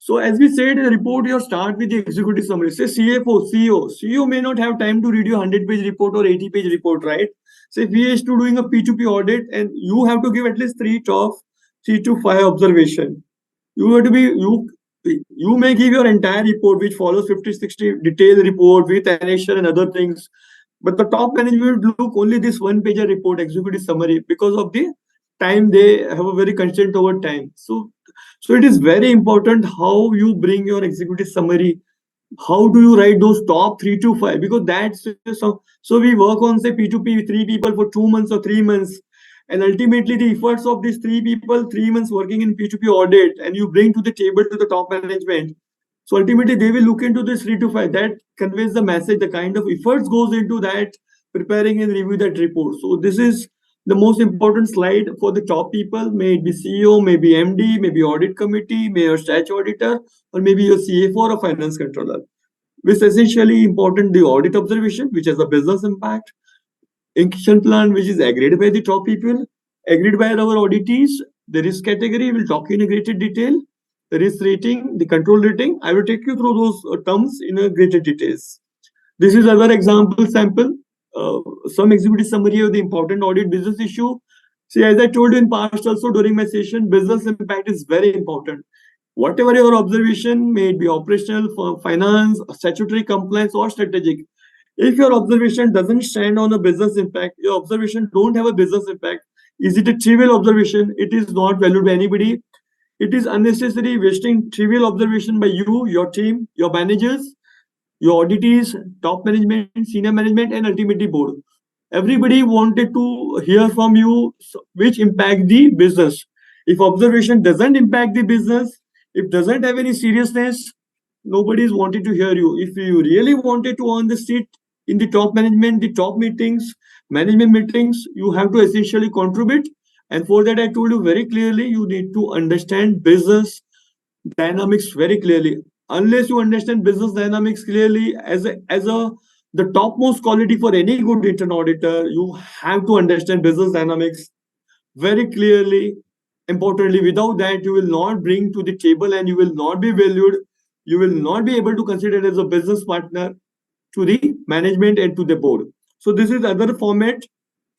So as we said in the report, you start with the executive summary. Say CFO, CEO. CEO may not have time to read your 100-page report or 80-page report, right? Say if he is to doing a P2P audit and you have to give at least 3 to 5 observation. You have to be, you may give your entire report which follows 50, 60 detailed report with annexure and other things. But the top management will look only this one page report, executive summary, because of the time they have a very constraint over time. So it is very important how you bring your executive summary. How do you write those top 3 to 5? Because that's so we work on say P2P 3 people for 2 months or 3 months, and ultimately the efforts of these 3 people 3 months working in P2P audit, and you bring to the table to the top management. So ultimately they will look into this 3 to 5. That conveys the message, the kind of efforts goes into that preparing and review that report. So this is the most important slide for the top people, may it be CEO, maybe MD, maybe audit committee, may your statutory auditor, or maybe your CFO or a finance controller. Which essentially important the audit observation, which has a business impact, action plan, which is agreed by the top people, agreed by our auditees, the risk category, we'll talk in a greater detail, the risk rating, the control rating. I will take you through those terms in a greater details. This is another example sample. Some executive summary of the important audit business issue. See, as I told you in past also during my session, business impact is very important. Whatever your observation, may it be operational, finance, statutory compliance, or strategic. If your observation doesn't stand on a business impact, your observation don't have a business impact. Is it a trivial observation? It is not valued by anybody. It is unnecessary wasting trivial observation by you, your team, your managers, your auditees, top management, senior management, and ultimately board. Everybody wanted to hear from you which impact the business. If observation doesn't impact the business, if doesn't have any seriousness, nobody is wanted to hear you. If you really wanted to earn the seat in the top management, the top meetings, management meetings, you have to essentially contribute. And for that, I told you very clearly, you need to understand business dynamics very clearly. Unless you understand business dynamics clearly as a the topmost quality for any good internal auditor, you have to understand business dynamics very clearly. Importantly, without that, you will not bring to the table and you will not be valued. You will not be able to consider as a business partner to the management and to the board. So this is other format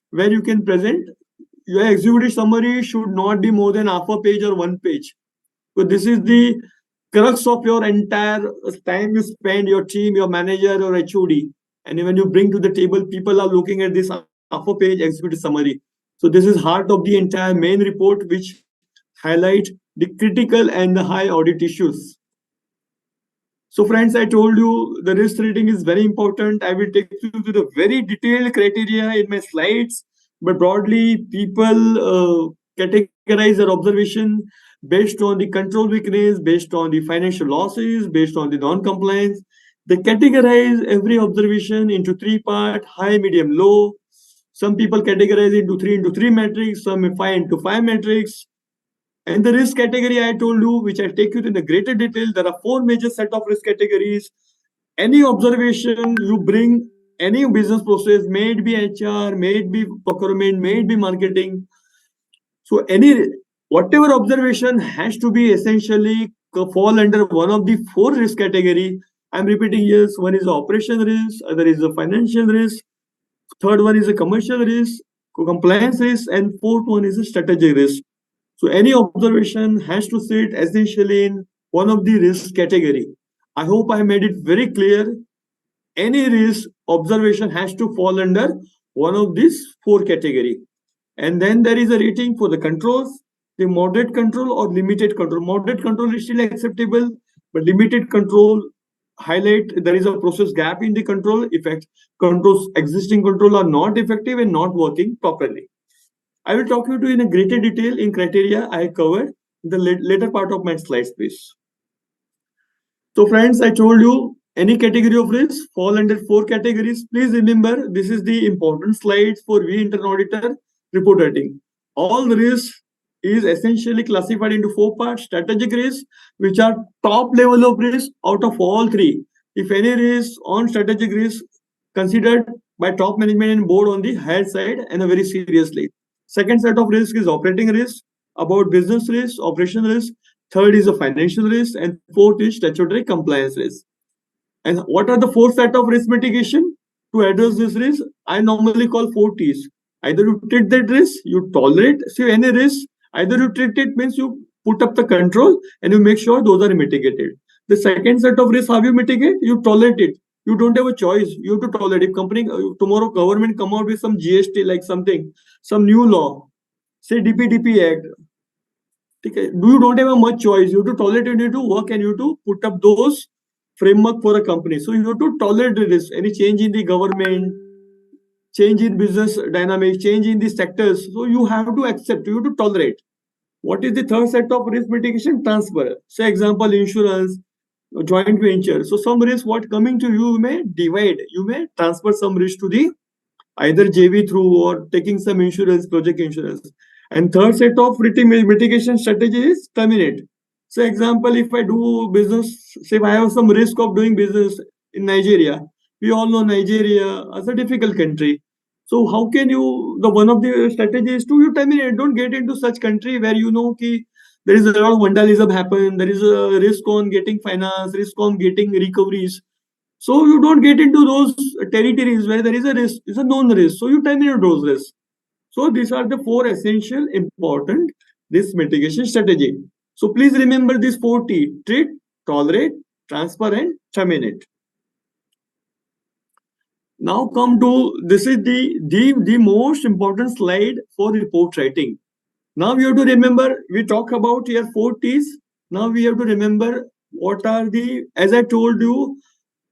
where you can present. Your executive summary should not be more than half a page or 1 page. So this is the crux of your entire time you spend, your team, your manager, or HOD. And when you bring to the table, people are looking at this half a page executive summary. So this is heart of the entire main report, which highlight the critical and the high audit issues. So friends, I told you the risk rating is very important. I will take you to the very detailed criteria in my slides, but broadly people categorize their observation based on the control weakness, based on the financial losses, based on the non-compliance, They categorize every observation into 3 parts: high, medium, low. Some people categorize into 3 metrics, some 5 into 5 metrics. And the risk category I told you, which I take you to the greater detail, there are 4 major set of risk categories. Any observation you bring, any business process, may it be HR, may it be procurement, may it be marketing. So whatever observation has to be essentially fall under one of the 4 risk category. I'm repeating, yes, one is operation risk, other is a financial risk, third one is a commercial risk, compliance risk, and fourth one is a strategic risk. So any observation has to sit essentially in one of the risk category. I hope I made it very clear. Any risk observation has to fall under one of these 4 category. And then there is a rating for the controls, the moderate control or limited control. Moderate control is still acceptable, but limited control highlight there is a process gap in the control effect. Controls, existing control are not effective and not working properly. I will talk you to in a greater detail in criteria I covered in the later part of my slides, please. So friends, I told you any category of risk fall under 4 categories. Please remember, this is the important slide for we internal auditor report writing. All risk is essentially classified into 4 parts: strategic risk, which are top level of risk out of all 3. If any risk on strategic risk considered by top management and board on the higher side and very seriously. Second set of risk is operating risk, about business risk, operation risk. Third is a financial risk, and fourth is statutory compliance risk. And what are the 4 set of risk mitigation to address this risk? I normally call 4 T's. Either you treat that risk, you tolerate. See, any risk, either you treat it means you put up the control and you make sure those are mitigated. The second set of risk, how you mitigate? You tolerate it. You don't have a choice. You have to tolerate. If company tomorrow government come out with some GST like something, some new law, say DPDP Act. Okay, you don't have a much choice. You have to tolerate. You need to work and you have to put up those framework for a company. So you have to tolerate this. Any change in the government, change in business dynamics, change in the sectors. So you have to accept. You have to tolerate. What is the third set of risk mitigation? Transfer. Say example, insurance, joint venture. So some risk what coming to you may divide. You may transfer some risk to the either JV through or taking some insurance, project insurance. And third set of mitigation strategy is terminate. So example, if I do business, say if I have some risk of doing business in Nigeria, we all know Nigeria as a difficult country. So how can you, the one of the strategies to you terminate, don't get into such country where you know ki there is a lot of vandalism happen, there is a risk on getting finance, risk on getting recoveries. So you don't get into those territories where there is a risk, it's a known risk. So you terminate those risks. So these are the 4 essential important risk mitigation strategy. So please remember this 4 T: treat, tolerate, transfer, and terminate. Now come to, this is the most important slide for report writing. Now we have to remember, we talk about here 4 T's. Now we have to remember what are the, as I told you,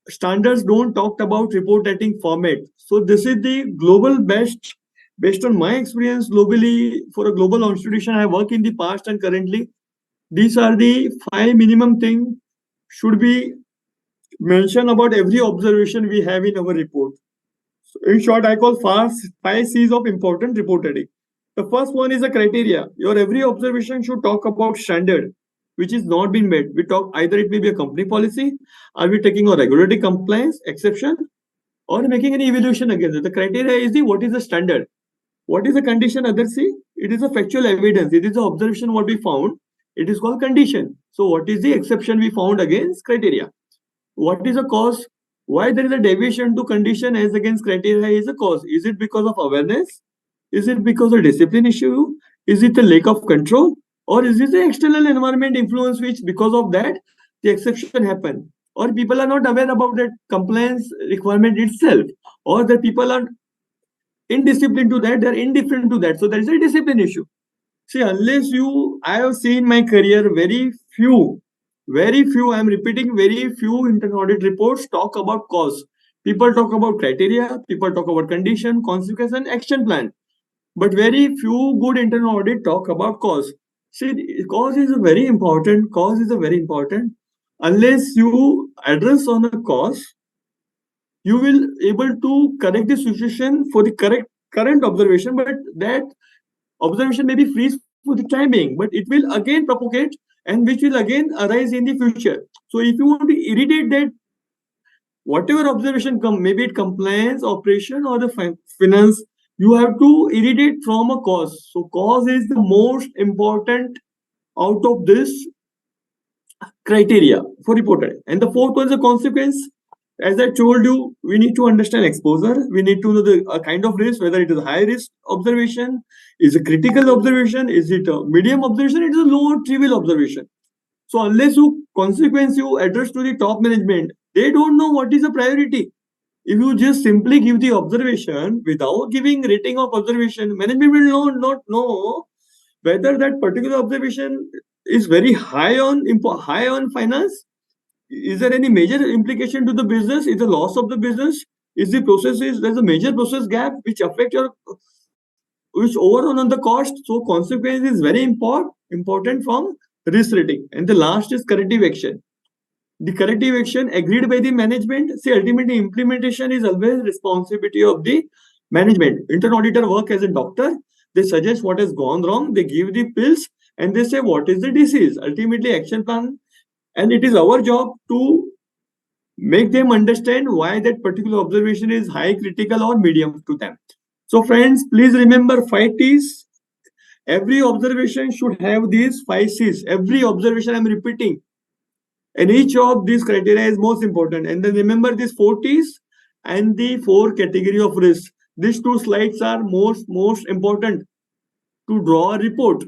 standards don't talk about report writing format. So this is the global best, based on my experience globally for a global institution I work in the past and currently. These are the 5 minimum things should be mentioned about every observation we have in our report. So in short, I call 5 C's of important report writing. The first one is a criteria. Your every observation should talk about standard, which is not been met. We talk either it may be a company policy, are we taking a regulatory compliance exception, or making any evaluation against it. The criteria is the what is the standard, what is the condition. Other see, it is a factual evidence. It is the observation what we found. It is called condition. So what is the exception we found against criteria? What is the cause? Why there is a deviation to condition as against criteria is a cause. Is it because of awareness? Is it because of discipline issue? Is it a lack of control? Or is it the external environment influence which because of that the exception happen? Or people are not aware about that compliance requirement itself, or the people are indisciplined to that, they're indifferent to that. So there is a discipline issue. See, unless you, I have seen my career very few, I'm repeating, very few internal audit reports talk about cause. People talk about criteria, people talk about condition, consequence, and action plan. But very few good internal audit talk about cause. See, cause is a very important. unless you address on a cause, you will able to correct the situation for the current observation, but that observation may be freeze for the time being, but it will again propagate and which will again arise in the future. So if you want to irritate that, whatever observation come, maybe it compliance, operation, or the finance, you have to irritate from a cause. So cause is the most important out of this criteria for reported. And the fourth one is the consequence. As I told you, we need to understand exposure. We need to know the kind of risk, whether it is high risk observation, is a critical observation, is it a medium observation, it is a low or trivial observation. So unless you consequence you address to the top management, they don't know what is the priority. If you just simply give the observation without giving rating of observation, management will not know whether that particular observation is very high on finance. Is there any major implication to the business? Is the loss of the business? Is the processes, there's a major process gap which affect your, which overrun on the cost. So consequence is very important from risk rating. And the last is corrective action. The corrective action agreed by the management. See, ultimately implementation is always responsibility of the management. Internal auditor work as a doctor. They suggest what has gone wrong. They give the pills and they say what is the disease. Ultimately action plan. And it is our job to make them understand why that particular observation is high, critical, or medium to them. So friends, please remember 5 T's. Every observation should have these 5 C's. Every observation I'm repeating. And each of these criteria is most important. And then remember these 4 T's and the 4 category of risk. These 2 slides are most important to draw a report.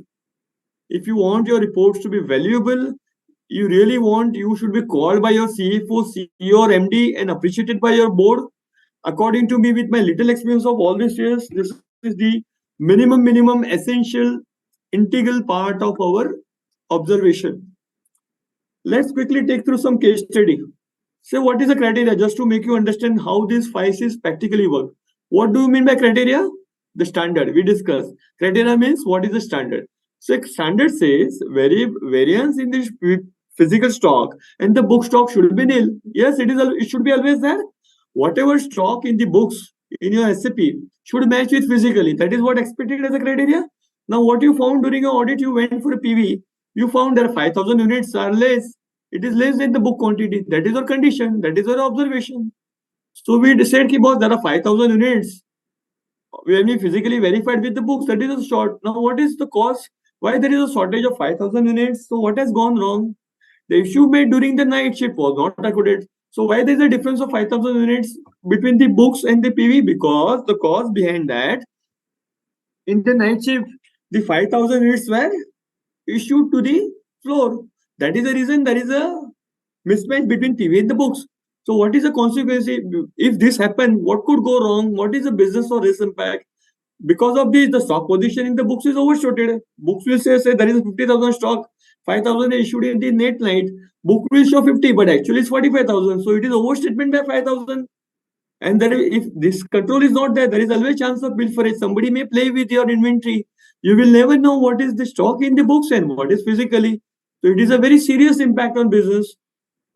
If you want your reports to be valuable, you really want, you should be called by your CFO, CEO, or MD and appreciated by your board. According to me, with my little experience of all these years, this is the minimum essential integral part of our observation. Let's quickly take through some case study. So what is the criteria? Just to make you understand how these 5 C's practically work. What do you mean by criteria? The standard we discussed. Criteria means what is the standard. So standard says variance in the physical stock and the book stock should be nil. Yes, it should be always there. Whatever stock in the books in your SAP should match with physically. That is what expected as a criteria. Now what you found during your audit, you went for a PV. You found there are 5,000 units are less. It is less than the book quantity. That is our condition. That is our observation. So we said that there are 5,000 units. When we physically verified with the books, that is a short. Now what is the cause? Why there is a shortage of 5,000 units? So what has gone wrong? The issue made during the night shift was not accurate. So why there is a difference of 5,000 units between the books and the PV? Because the cause behind that, in the night shift, the 5,000 units were issued to the floor. That is the reason there is a mismatch between PV and the books. So what is the consequence? If this happened, what could go wrong? What is the business or risk impact? Because of this, the stock position in the books is overshooted. Books will say there is 50,000 stock, 5,000 issued in the net night. Book will show 50, but actually it's 45,000. So it is overstatement by 5,000. And then if this control is not there, there is always chance of pilferage. Somebody may play with your inventory. You will never know what is the stock in the books and what is physically. So it is a very serious impact on business.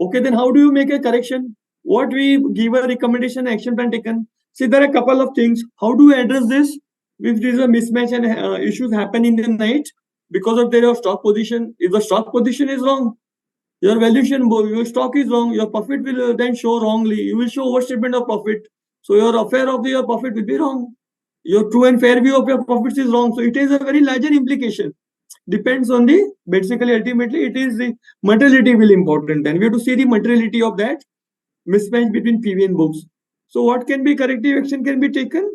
Okay, then how do you make a correction? What we give a recommendation, action plan taken. See, there are a couple of things. How do we address this? If there is a mismatch and issues happen in the night because of their stock position, if the stock position is wrong, your valuation, your stock is wrong, your profit will then show wrongly. You will show overstatement of profit. So your affair of your profit will be wrong. Your true and fair view of your profits is wrong. So it is a very larger implication. Depends on the, basically, ultimately, it is the materiality will important. And we have to see the materiality of that mismatch between PV and books. So what can be corrective action can be taken?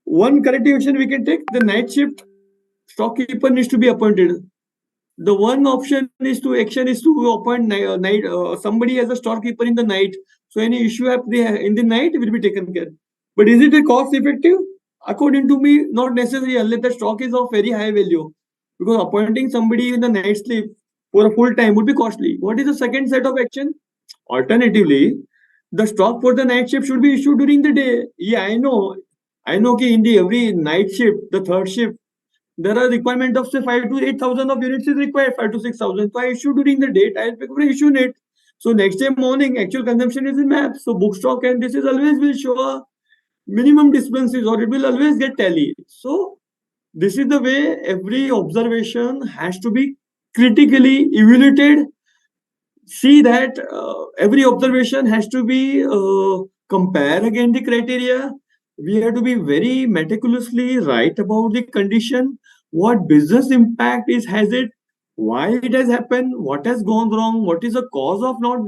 One corrective action we can take, the night shift stockkeeper needs to be appointed. The one option is to appoint somebody as a storekeeper in the night. So any issue in the night will be taken care. But is it a cost effective? According to me, not necessarily unless the stock is of very high value. Because appointing somebody in the night sleep for a full time would be costly. What is the second set of action? Alternatively, the stock for the night shift should be issued during the day. Yeah, I know in the every night shift, the third shift, there are requirement of say 5 to 8,000 of units is required, 5 to 6,000. So I issue during the date, I'll pick up and issue it. So next day morning, actual consumption is in map. So book stock and this is always will show a minimum dispenses or it will always get tally. So this is the way every observation has to be critically evaluated. See that every observation has to be compared against the criteria. We have to be very meticulously right about the condition, what business impact is has it, why it has happened, what has gone wrong, what is the cause of not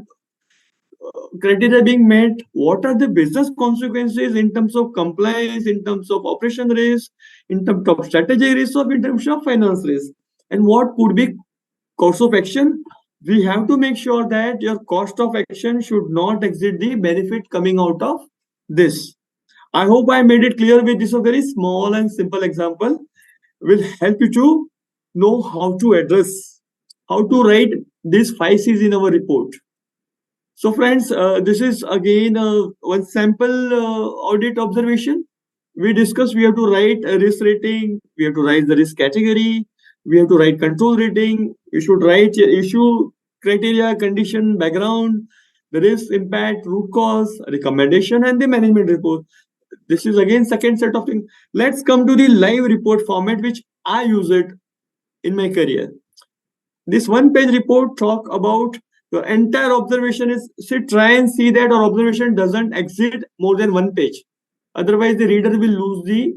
criteria being met, what are the business consequences in terms of compliance, in terms of operation risk, in terms of strategy risk, or in terms of finance risk, and what could be course of action. We have to make sure that your cost of action should not exceed the benefit coming out of this. I hope I made it clear with this a very small and simple example will help you to know how to address, how to write these 5 C's in our report. So friends, this is again one sample audit observation. We discussed we have to write a risk rating, we have to write the risk category, we have to write control rating, we should write issue, criteria, condition, background, the risk, impact, root cause, recommendation, and the management report. This is again second set of things. Let's come to the live report format, which I use it in my career. This one-page report talk about the entire observation is, try and see that our observation doesn't exceed more than 1 page. Otherwise, the reader will lose the,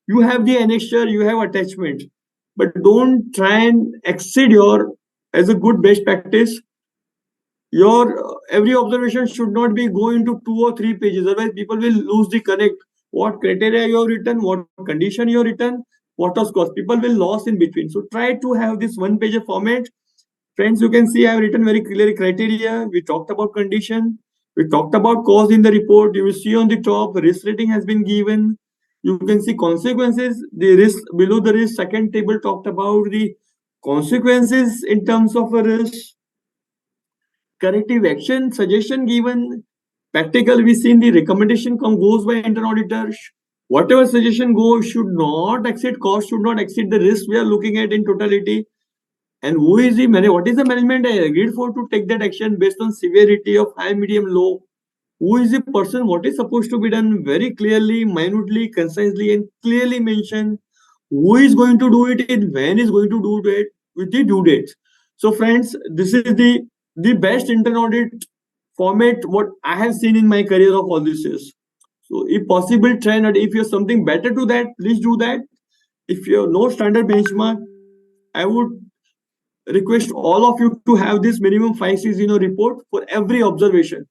you have the annexure, you have attachment, but don't try and exceed your, as a good best practice, your every observation should not be go into 2 or 3 pages. Otherwise, people will lose the connect. What criteria you have written, what condition you have written, what was cost. People will lose in between. So try to have this 1 page format. Friends, you can see I have written very clearly criteria. We talked about condition. We talked about cause in the report. You will see on the top, risk rating has been given. You can see consequences, the risk below the risk. Second table talked about the consequences in terms of a risk. Corrective action, suggestion given. Practical, we seen the recommendation goes by internal auditor. Whatever suggestion goes should not exceed cost, should not exceed the risk we are looking at in totality. And who is the what is the management I agreed for to take that action based on severity of high, medium, low? Who is the person? What is supposed to be done? Very clearly, minutely, concisely, and clearly mentioned. Who is going to do it and when is going to do it with the due date. So, friends, this is the best internal audit format what I have seen in my career of all these years. So, if possible, try and if you have something better to that, please do that. If you have no standard benchmark, I would request all of you to have this minimum 5 C's in your report for every observation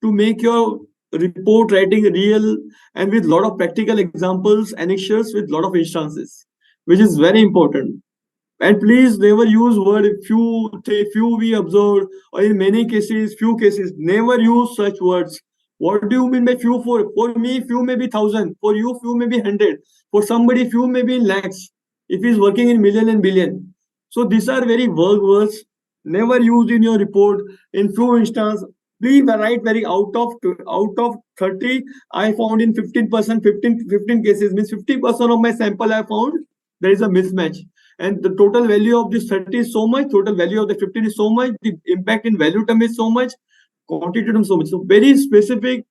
to make your report writing real and with lot of practical examples, annexures with lot of instances, which is very important. And please never use word few we observed, or in many cases, few cases. Never use such words. What do you mean by few? For me, few may be 1,000. For you, few may be 100. For somebody, few may be in lakhs. If he's working in million and billion. So these are very vague words. Never use in your report. In few instances, please write very out of 30. I found in 15%, 15 cases means 50% of my sample I found there is a mismatch. And the total value of this 30 is so much, total value of the 15 is so much, the impact in value term is so much, quantity term so much. So very specific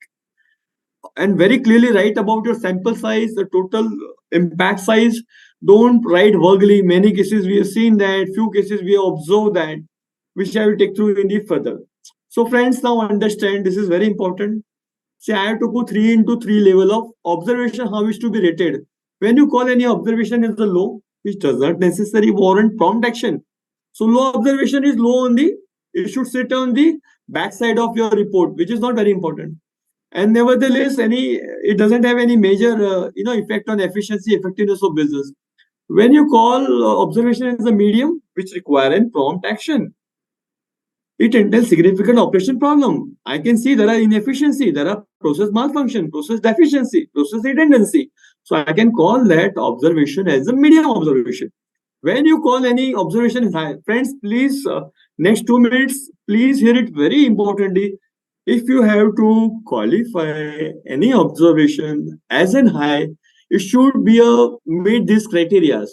and very clearly write about your sample size, the total impact size. Don't write vaguely. Many cases we have seen that, few cases we have observed that, which I will take through in the further. So friends, now understand this is very important. Say I have to put 3 into 3 level of observation, how is to be rated. When you call any observation as a low, which does not necessarily warrant prompt action. So low observation is low on the, it should sit on the backside of your report, which is not very important. And nevertheless, it doesn't have any major effect on efficiency, effectiveness of business. When you call observation as a medium, which require a prompt action, it entails significant operation problem. I can see there are inefficiency, there are process malfunction, process deficiency, process redundancy. So I can call that observation as a medium observation. When you call any observation as high, friends, please, next 2 minutes, please hear it very importantly. If you have to qualify any observation as an high, it should be meet these criteria.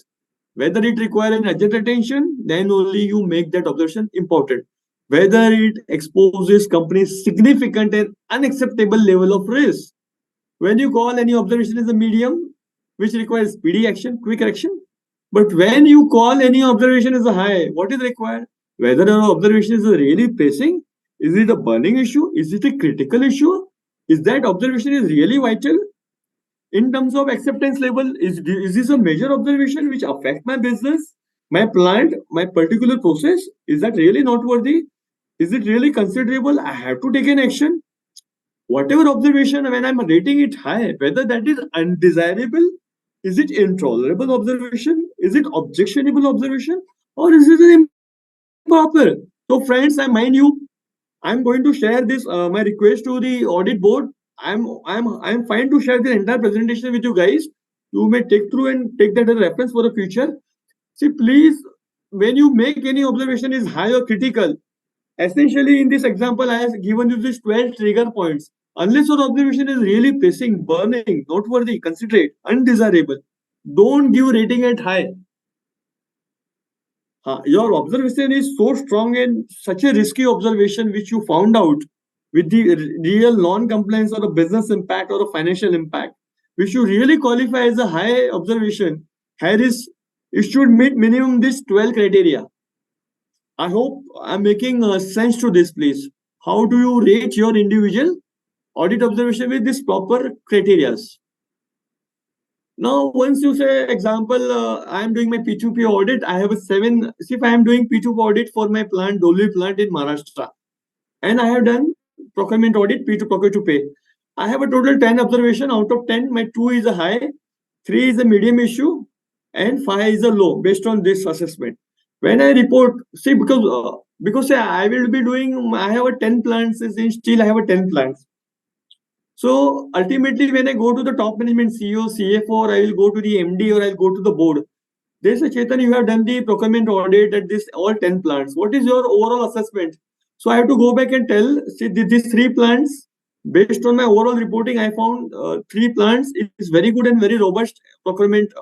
Whether it requires an urgent attention, then only you make that observation important. Whether it exposes company's significant and unacceptable level of risk. When you call any observation as a medium, which requires speedy action, quick action. But when you call any observation as a high, what is required? Whether our observation is really pressing, is it a burning issue? Is it a critical issue? Is that observation is really vital? In terms of acceptance level, is this a major observation which affect my business, my plant, my particular process? Is that really noteworthy? Is it really considerable? I have to take an action. Whatever observation, when I'm rating it high, whether that is undesirable, is it intolerable observation, is it objectionable observation, or is it improper? So friends, I mind you, I'm going to share this my request to the audit board. I'm fine to share the entire presentation with you guys. You may take through and take that as a reference for the future. See, please, when you make any observation is high or critical, essentially in this example, I have given you these 12 trigger points. Unless your observation is really pressing, burning, noteworthy, considerate, undesirable, don't give rating at high. Your observation is so strong and such a risky observation which you found out with the real non-compliance or a business impact or a financial impact, which you really qualify as a high observation, high risk, it should meet minimum this 12 criteria. I hope I'm making sense to this, please. How do you rate your individual audit observation with this proper criteria? Now, once you say, example, I am doing my P2P audit, I have a 7. See, if I am doing P2P audit for my plant, Dolvi plant in Maharashtra, and I have done procurement audit, P2 procure to pay. I have a total 10 observation. Out of 10, my 2 is a high, 3 is a medium issue, and 5 is a low based on this assessment. When I report, see, because say I will be doing, I have a 10 plants, in steel I have a 10 plants. So ultimately, when I go to the top management, CEO, CFO, or I will go to the MD or I'll go to the board, they say, Chetan, you have done the procurement audit at this all 10 plants. What is your overall assessment? So I have to go back and tell, see, these 3 plants, based on my overall reporting, I found 3 plants is very good and very robust procurement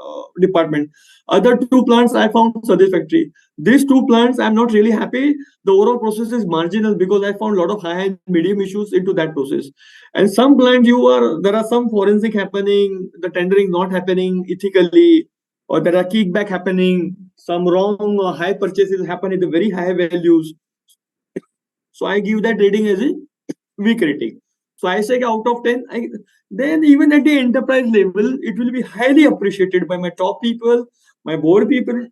department. Other 2 plants I found satisfactory. These 2 plants I'm not really happy. The overall process is marginal because I found a lot of high and medium issues into that process. And some plant there are some forensic happening, the tendering not happening ethically, or there are kickback happening, some wrong high purchases happen at the very high values. So I give that rating as a weak rating. So I say out of 10, then even at the enterprise level, it will be highly appreciated by my top people, my board people,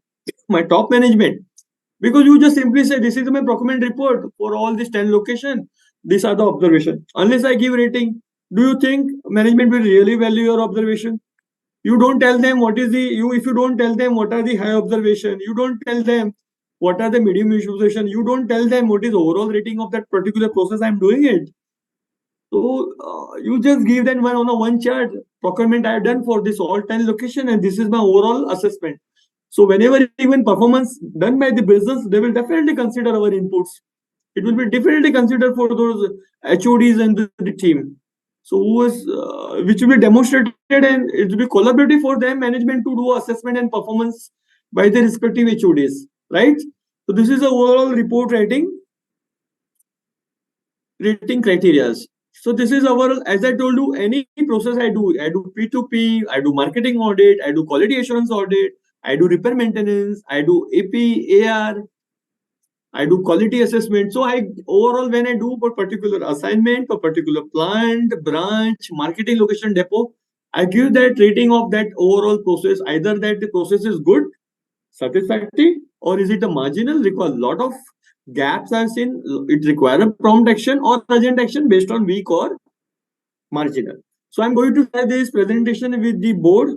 my top management. Because you just simply say, this is my procurement report for all these 10 locations. These are the observations. Unless I give rating, do you think management will really value your observation? You don't tell them what is if you don't tell them what are the high observation, you don't tell them what are the medium observation, you don't tell them what is overall rating of that particular process I'm doing it. So you just give them one chart, procurement I have done for this all 10 location and this is my overall assessment. So whenever even performance done by the business, they will definitely consider our inputs. It will be definitely considered for those HODs and the team. So which will be demonstrated and it will be collaborative for them management to do assessment and performance by the respective HODs, right? So this is the overall report rating criteria. So this is our, as I told you, any process I do P2P, I do marketing audit, I do quality assurance audit, I do repair maintenance, I do AP, AR, I do quality assessment. So I overall, when I do for particular assignment, for particular plant, branch, marketing location, depot, I give that rating of that overall process, either that the process is good, satisfactory, or is it a marginal, require a lot of gaps I've seen, it require a prompt action or urgent action based on weak or marginal. So I'm going to share this presentation with the board,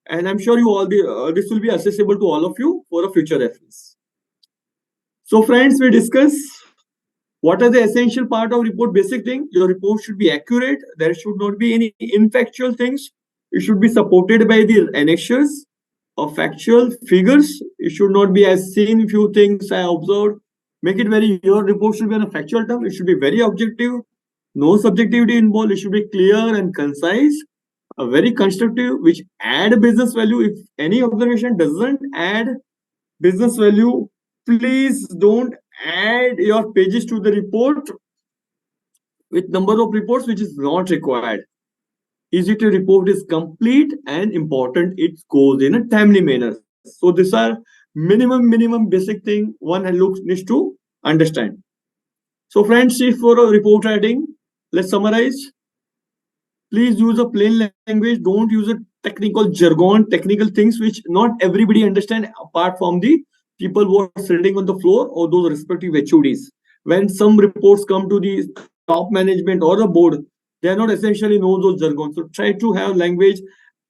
and I'm sure you all this will be accessible to all of you for a future reference. So friends, we discuss what are the essential part of report. Basic thing, your report should be accurate. There should not be any infactual things. It should be supported by the annexures of factual figures. It should not be as seen few things I observed. Make it very, your report should be on a factual term. It should be very objective. No subjectivity involved. It should be clear and concise. a very constructive, which add business value. If any observation doesn't add business value, please don't add your pages to the report with number of reports which is not required. Easy to report is complete and important. It goes in a timely manner. So these are minimum basic thing one needs to understand. So friends, if for a report writing, let's summarize. Please use a plain language. Don't use a technical jargon, technical things which not everybody understand apart from the people who are sitting on the floor or those respective HODs. When some reports come to the top management or the board, they are not essentially know those jargon. So try to have language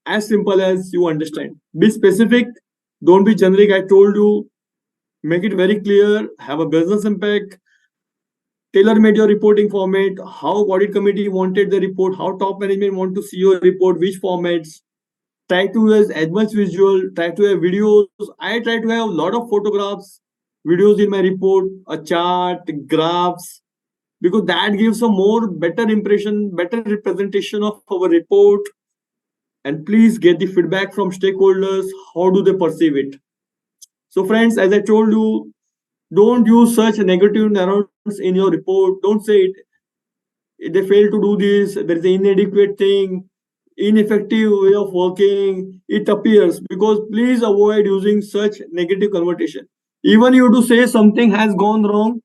as simple as you understand. Be specific. Don't be generic. I told you, make it very clear. Have a business impact. Tailor-made your reporting format, how audit committee wanted the report, how top management want to see your report, which formats. Try to use as much visual, try to have videos. I try to have a lot of photographs, videos in my report, a chart, graphs, because that gives a more better impression, better representation of our report. And please get the feedback from stakeholders. How do they perceive it? So friends, as I told you, don't use such negative narratives in your report. Don't say it. They fail to do this. There is an inadequate thing, ineffective way of working. It appears, because please avoid using such negative connotation. Even you to say something has gone wrong.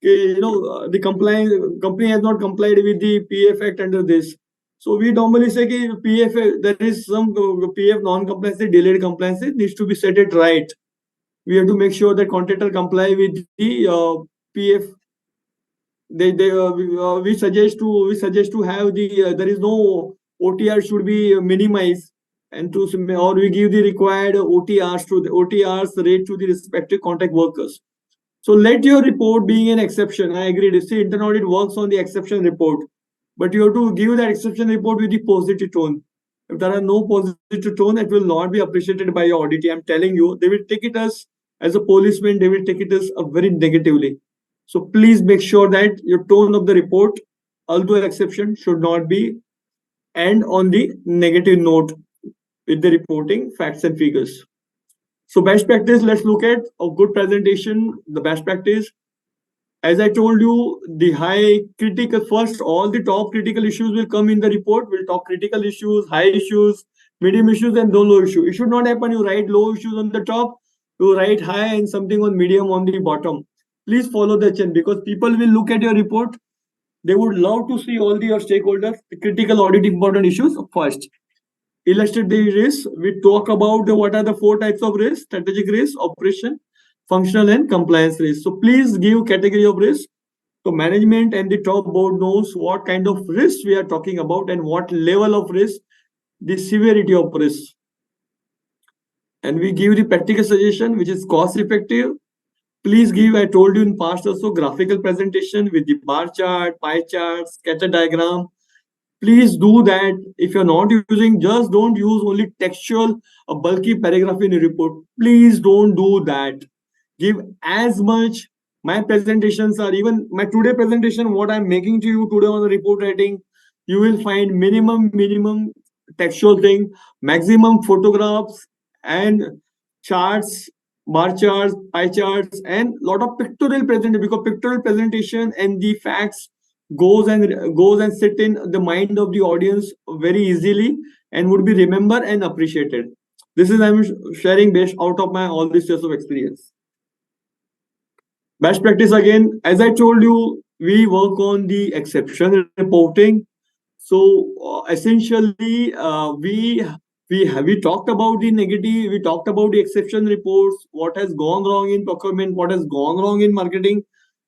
The company has not complied with the PF Act under this. So we normally say PF, there is some PF non-compliance, delayed compliance needs to be set it right. We have to make sure that contractor comply with the PF. We suggest to have the there is no OTR should be minimized, and or we give the required OTRs rate to the respective contract workers. So let your report being an exception. I agree. See, internal audit works on the exception report, but you have to give that exception report with the positive tone. If there are no positive tone, it will not be appreciated by your auditee. I'm telling you, they will take it as a policeman, they will take it as very negatively. So please make sure that your tone of the report, although exception, should not be end on the negative note with the reporting facts and figures. So best practice, let's look at a good presentation. The best practice, as I told you, the high critical first, all the top critical issues will come in the report. We'll talk critical issues, high issues, medium issues, and low issue. It should not happen. You write low issues on the top, you write high and something on medium on the bottom. Please follow the chain, because people will look at your report. They would love to see all your stakeholders, the critical audit important issues first. Illustrate the risk. We talk about what are the 4 types of risk: strategic risk, operation, functional, and compliance risk. So please give category of risk. So management and the top board knows what kind of risk we are talking about and what level of risk, the severity of risk. And we give the practical suggestion, which is cost effective. Please give, I told you in past also, graphical presentation with the bar chart, pie chart, scatter diagram. Please do that. If you're not using, just don't use only textual, a bulky paragraph in a report. Please don't do that. Give as much. My presentations are, even my today presentation, what I'm making to you today on the report writing, you will find minimum textual thing, maximum photographs and charts, bar charts, pie charts, and lot of pictorial presentation, because pictorial presentation and the facts goes and sit in the mind of the audience very easily and would be remembered and appreciated. This is I'm sharing based out of my all these years of experience. Best practice again, as I told you, we work on the exception reporting. So essentially, we talked about the negative, we talked about the exception reports, what has gone wrong in procurement, what has gone wrong in marketing.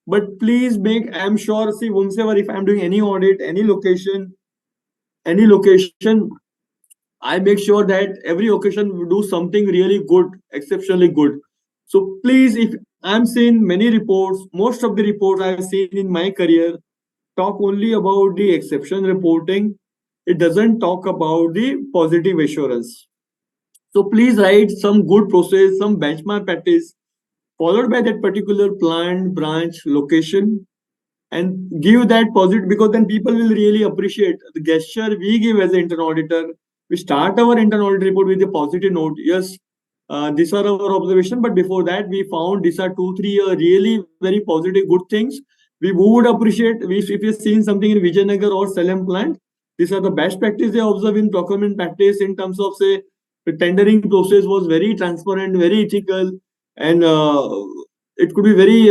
But please make, I'm sure, see, whomsoever, if I'm doing any audit, any location, I make sure that every occasion we do something really good, exceptionally good. So please, if I'm seeing many reports, most of the reports I've seen in my career talk only about the exception reporting. It doesn't talk about the positive assurance. So please write some good process, some benchmark practice, followed by that particular plant, branch, location. and give that positive, because then people will really appreciate the gesture we give as an internal auditor. We start our internal audit report with a positive note. Yes, these are our observation, but before that we found these are 2-3 really very positive good things. We would appreciate if you're seeing something in Vijayanagar or Salem plant. These are the best practice they observe in procurement practice in terms of, say, the tendering process was very transparent, very ethical, and it could be very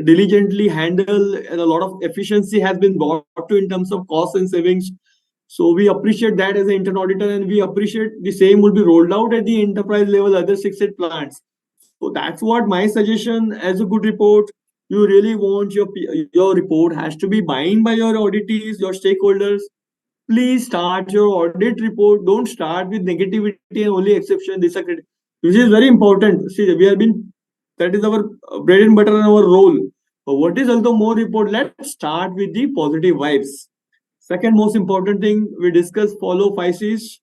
diligently handled, and a lot of efficiency has been brought to in terms of cost and savings. So we appreciate that as an internal auditor, and we appreciate the same will be rolled out at the enterprise level, other 6-8 plants. So that's what my suggestion as a good report. You really want your report has to be bind by your auditees, your stakeholders. Please start your audit report. Don't start with negativity and only exception. This is very important. See, we have been, that is our bread and butter and our role. But what is also more important? Let's start with the positive vibes. Second most important thing we discuss, follow 5 C's: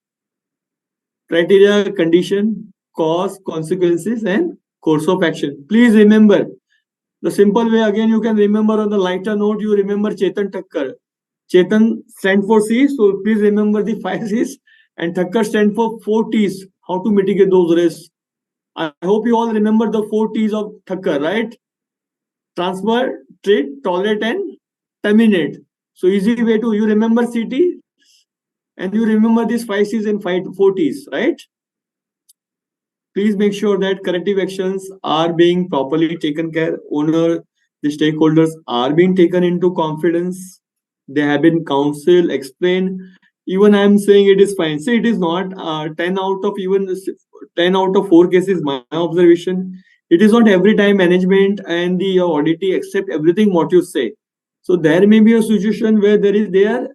criteria, condition, cause, consequences, and course of action. Please remember the simple way. Again, you can remember on the lighter note, you remember Chetan Thakkar. Chetan stand for C, so please remember the 5 C's, and Thakkar stand for 4 T's, how to mitigate those risks. I hope you all remember the 4 T's of Thakkar, right? Transfer, treat, tolerate, and terminate. So easy way to, you remember CT and you remember these 5 C's and 4 T's, right? Please make sure that corrective actions are being properly taken care. Owner, the stakeholders are being taken into confidence. They have been counseled, explained. Even I am saying it is fine. See, it is not 10 out of 4 cases, my observation. It is not every time management and the auditee accept everything what you say. So there may be a situation where they are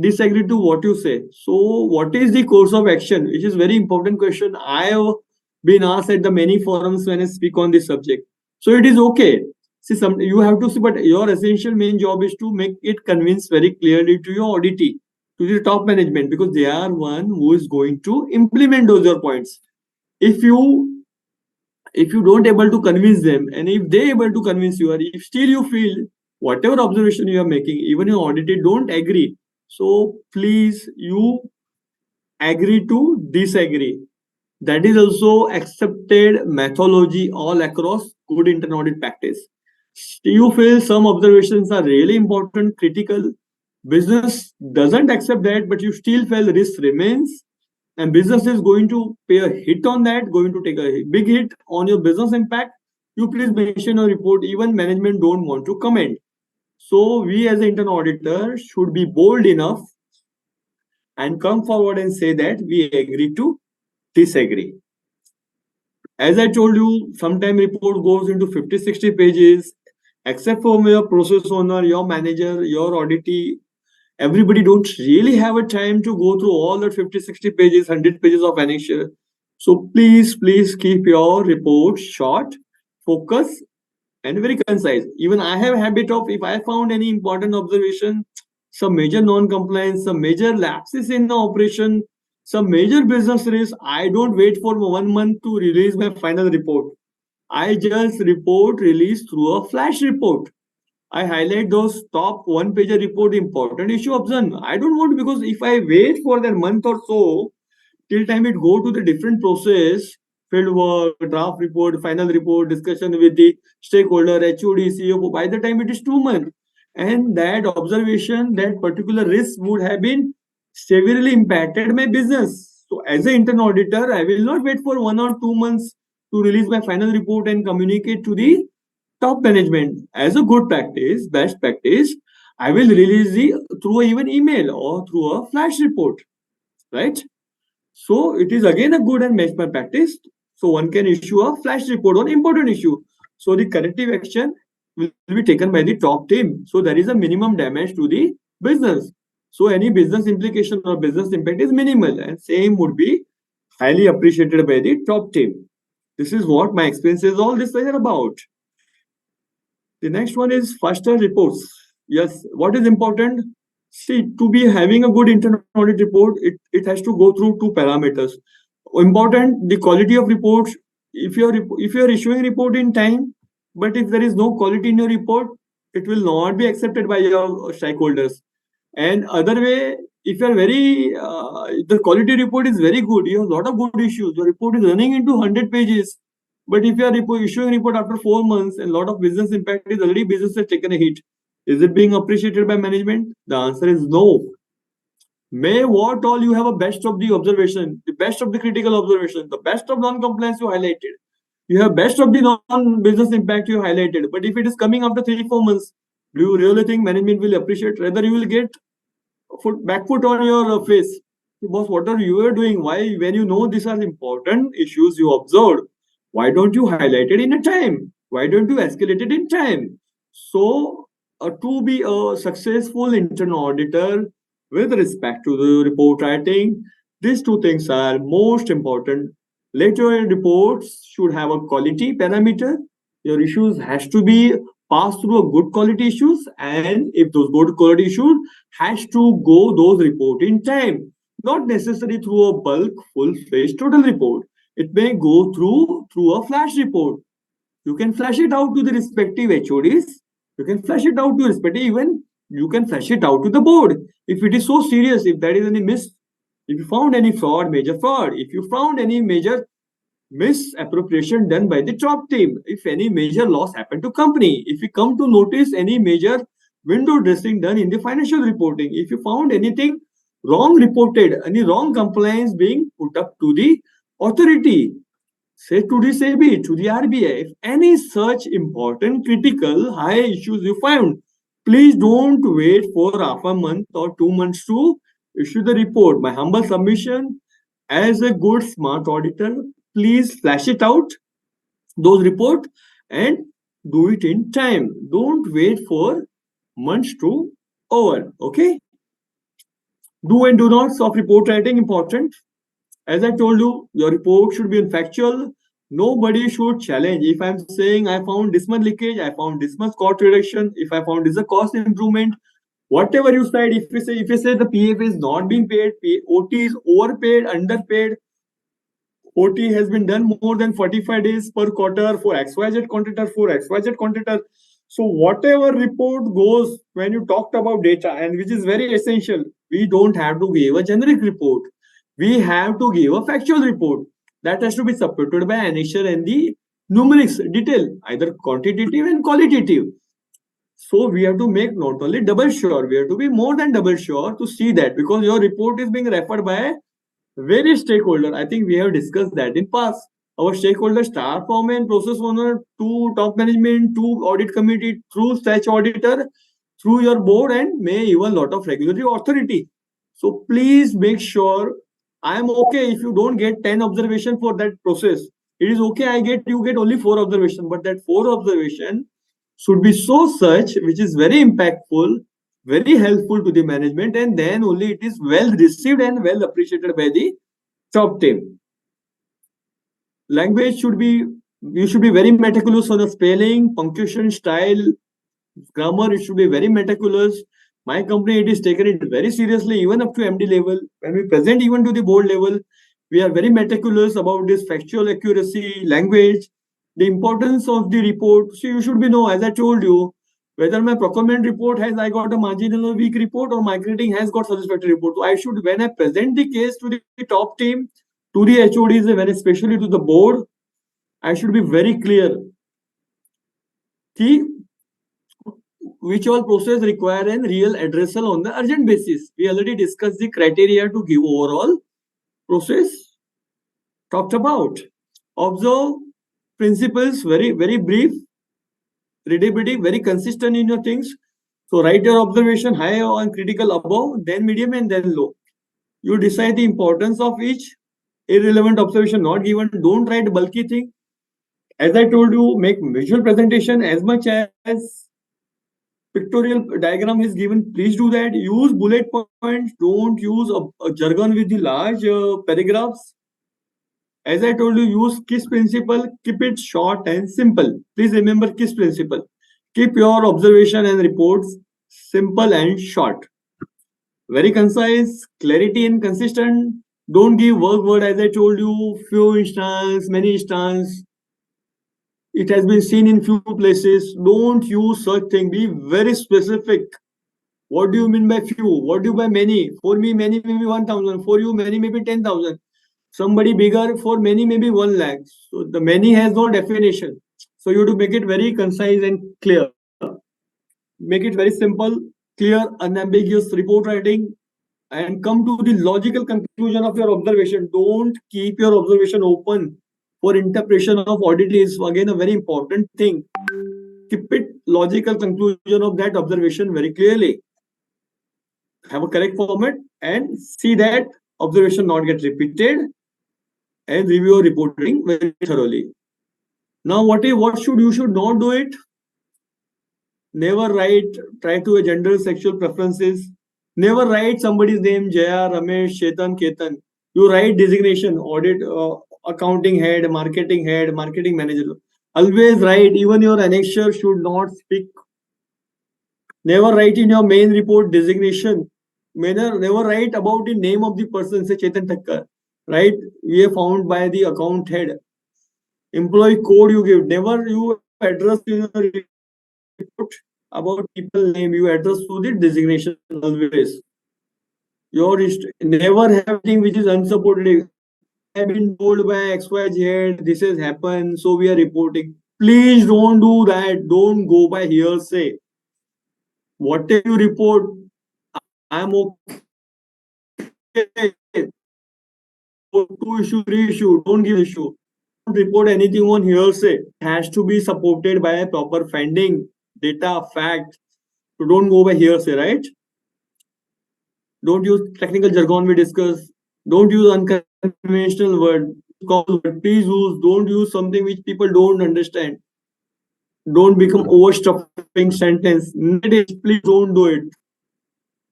disagree to what you say. So what is the course of action? Which is very important question. I have been asked at the many forums when I speak on this subject. So it is okay. See, you have to see, but your essential main job is to make it convince very clearly to your auditee, to the top management, because they are one who is going to implement those your points. If you don't able to convince them, and if they able to convince you, or if still you feel whatever observation you are making, even your auditee don't agree, so please you agree to disagree. That is also accepted methodology all across good internal audit practice. You feel some observations are really important, critical, business doesn't accept that, but you still feel risk remains, and business is going to pay a hit on that, going to take a big hit on your business impact, you please mention a report. Even management don't want to comment. So we as an internal auditor should be bold enough and come forward and say that we agree to disagree. As I told you, sometimes report goes into 50-60 pages, except for your process owner, your manager, your auditee. Everybody don't really have a time to go through all that 50-60 pages, 100 pages of annexure. So please keep your report short, focus, and very concise. Even I have a habit of, if I found any important observation, some major non-compliance, some major lapses in the operation, some major business risk, I don't wait for 1 month to release my final report. I just release through a flash report. I highlight those top 1-page report, important issue observed. I don't want, because if I wait for that month or so, till time it go to the different process, field work, draft report, final report, discussion with the stakeholder, HOD, CEO, by the time it is 2 months. And that observation, that particular risk would have been severely impacted my business. So as an internal auditor, I will not wait for 1 or 2 months to release my final report and communicate to the top management. As a good practice, best practice, I will release through even email or through a flash report, right? So it is again a good and best practice. So one can issue a flash report on important issue. So the corrective action will be taken by the top team. So there is a minimum damage to the business. So any business implication or business impact is minimal, and same would be highly appreciated by the top team. This is what my experience is all this is about. The next one is faster reports. Yes, what is important? See, to be having a good internal audit report, it has to go through 2 parameters. Important, the quality of reports. If you're issuing report in time, but if there is no quality in your report, it will not be accepted by your stakeholders. And other way, if you are very, the quality report is very good, you have a lot of good issues, your report is running into 100 pages. But if you are issuing a report after 4 months and a lot of business impact is already business has taken a hit, is it being appreciated by management? The answer is no. May what all you have a best of the observation, the best of the critical observation, the best of non-compliance you highlighted. You have best of the non-business impact you highlighted. But if it is coming after 3-4 months, do you really think management will appreciate? Rather, you will get back foot on your face. Boss, what are you doing? Why, when you know these are important issues you observed, why don't you highlight it in a time? Why don't you escalate it in time? So, to be a successful internal auditor with respect to the report writing, these two things are most important. Later reports should have a quality parameter. Your issues has to be passed through a good quality issues, and if those good quality issues has to go those report in time, not necessarily through a bulk full-fledged total report. It may go through a flash report. You can flash it out to the respective HODs. You can flash it out to respective, even you can flash it out to the board. If it is so serious, if there is any if you found any fraud, major fraud, if you found any major misappropriation done by the top team, if any major loss happened to company, if you come to notice any major window dressing done in the financial reporting, if you found anything wrong reported, any wrong compliance being put up to the authority, say to the SEBI, to the RBI, if any such important, critical, high issues you find, please don't wait for half a month or 2 months to issue the report. My humble submission, as a good smart auditor, please flash it out, those report, and do it in time. Don't wait for months to over. Okay. Do and do nots of report writing important. As I told you, your report should be factual. Nobody should challenge. If I'm saying I found this much leakage, I found this much cost reduction, if I found this a cost improvement, whatever you said, if you say the PF is not being paid, OT is overpaid, underpaid, OT has been done more than 45 days per quarter for XYZ contractor. So whatever report goes, when you talked about data, and which is very essential, we don't have to give a generic report. We have to give a factual report that has to be supported by annexure and the numerics detail, either quantitative and qualitative. So we have to make not only double sure, we have to be more than double sure to see that, because your report is being referred by various stakeholders. I think we have discussed that in past. Our stakeholders, star foreman, process owner, to top management, to audit committee, through such auditor, through your board, and may even lot of regulatory authority. So please make sure, I am okay if you don't get 10 observation for that process. It is okay, you get only 4 observation, but that 4 observation should be so such, which is very impactful, very helpful to the management, and then only it is well received and well appreciated by the top team. Language should be, you should be very meticulous on the spelling, punctuation, style, grammar. It should be very meticulous. My company, it is taken it very seriously, even up to MD level. When we present even to the board level, we are very meticulous about this factual accuracy, language, the importance of the report. So you should be know, as I told you, whether my procurement report has I got a marginal or weak report, or marketing has got satisfactory report. So I should, when I present the case to the top team, to the HODs, and especially to the board, I should be very clear. Which all process require a real addressal on the urgent basis. We already discussed the criteria to give overall process talked about. Observe principles, very brief, readability, very consistent in your things. So write your observation high and critical above, then medium, and then low. You decide the importance of each. Irrelevant observation not given. Don't write bulky thing. As I told you, make visual presentation as much as pictorial diagram is given. Please do that. Use bullet points. Don't use a jargon with the large paragraphs. As I told you, use KISS principle. Keep it short and simple. Please remember KISS principle. Keep your observation and reports simple and short. Very concise, clarity and consistent. Don't give work word, as I told you, few instance, many instance. it has been seen in few places. Don't use such thing. Be very specific. What do you mean by few? What do you by many? For me, many may be 1,000. For you, many may be 10,000. Somebody bigger, for many maybe 1 lakh. So the many has no definition. So you have to make it very concise and clear. Make it very simple, clear, unambiguous report writing, and come to the logical conclusion of your observation. Don't keep your observation open for interpretation of audit is again a very important thing. Keep it logical conclusion of that observation very clearly. Have a correct format and see that observation not get repeated, and review your reporting very thoroughly. Now, what should you should not do it? Never try to a general sexual preferences. Never write somebody's name, Jaya, Ramesh, Chetan, Ketan. You write designation, audit, accounting head, marketing manager. Always write, even your annexure should not speak. Never write in your main report designation. Never write about the name of the person, say Chetan Thakkar. Right? We are found by the account head. Employee code you give. Never you address in your report about people name. You address to the designation always. Your never have anything which is unsupported. I have been told by XYZ this has happened, so we are reporting. Please don't do that. Don't go by hearsay. Whatever you report, I'm okay. 2 issue, 3 issue, don't give issue. Don't report anything on hearsay. It has to be supported by a proper finding, data, fact. So don't go by hearsay, right? Don't use technical jargon we discuss. Don't use unconventional word. Please don't use something which people don't understand. Don't become overstuffing sentence. Please don't do it.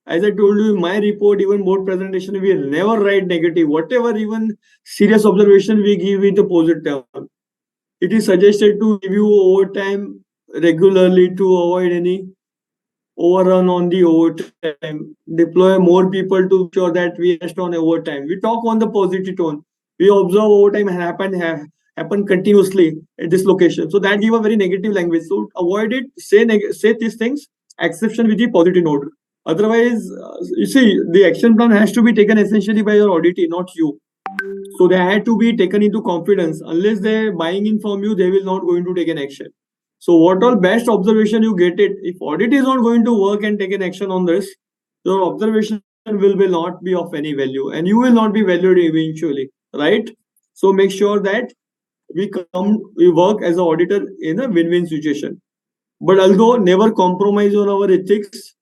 As I told you in my report, even board presentation, we never write negative. Whatever even serious observation we give it a positive. It is suggested to review overtime regularly to avoid any overrun on the overtime. Deploy more people to ensure that we rest on overtime. We talk on the positive tone. We observe overtime happen continuously at this location. So that give a very negative language. So avoid it. Say these things. Exception with the positive note. Otherwise, you see, the action plan has to be taken essentially by your auditee, not you. So they had to be taken into confidence. Unless they're buying in from you, they will not going to take an action. So what all best observation you get it, if audit is not going to work and take an action on this, your observation will not be of any value and you will not be valued eventually, right? So make sure that we work as an auditor in a win-win situation. But although never compromise on our ethics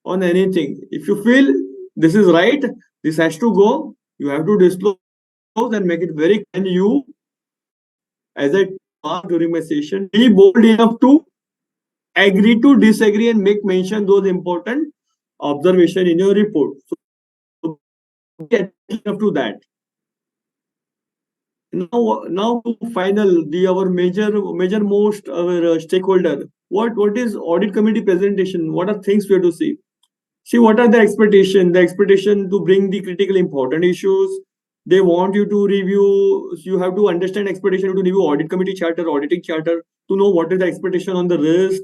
on anything. If you feel this is right, this has to go, you have to disclose and make it very clear. And you, as I asked during my session, be bold enough to agree to disagree and make mention those important observation in your report. So get enough to that. Now final, our major most our stakeholder. What is audit committee presentation? What are things we have to see? See, what are the expectation? The expectation to bring the critical important issues. They want you to review. You have to understand expectation to review audit committee charter, auditing charter, to know what is the expectation on the risk.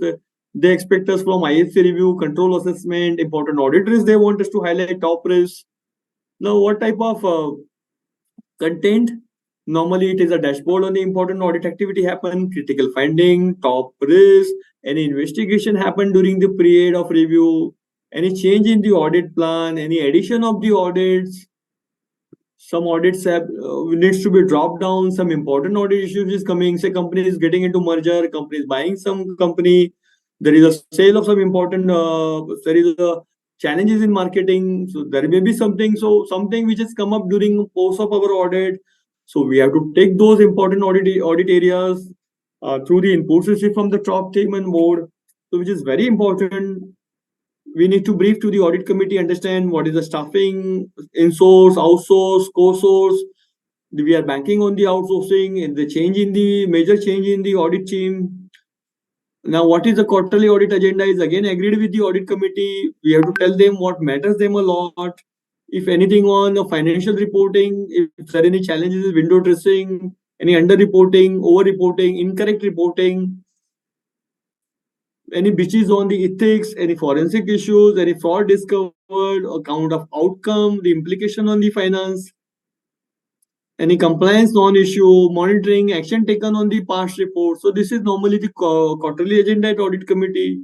They expect us from ISC review, control assessment, important audit risk. They want us to highlight top risks. Now, what type of content? Normally, it is a dashboard on the important audit activity happen, critical finding, top risk, any investigation happen during the period of review, any change in the audit plan, any addition of the audits. Some audits have needs to be dropped down. Some important audit issues is coming. Say company is getting into merger, company is buying some company. There is a sale of some important. There is a challenges in marketing. So there may be something. So something which has come up during the course of our audit. So we have to take those important audit areas through the inputs received from the top team and board. So which is very important. We need to brief to the audit committee, understand what is the staffing, in-source, outsource, co-source. We are banking on the outsourcing and the major change in the audit team. Now, what is the quarterly audit agenda is again agreed with the audit committee. We have to tell them what matters them a lot. If anything on the financial reporting, if there are any challenges with window dressing, any under-reporting, over-reporting, incorrect reporting, any breaches on the ethics, any forensic issues, any fraud discovered, account of outcome, the implication on the finance, any compliance non-issue, monitoring, action taken on the past report. So this is normally the quarterly agenda at audit committee.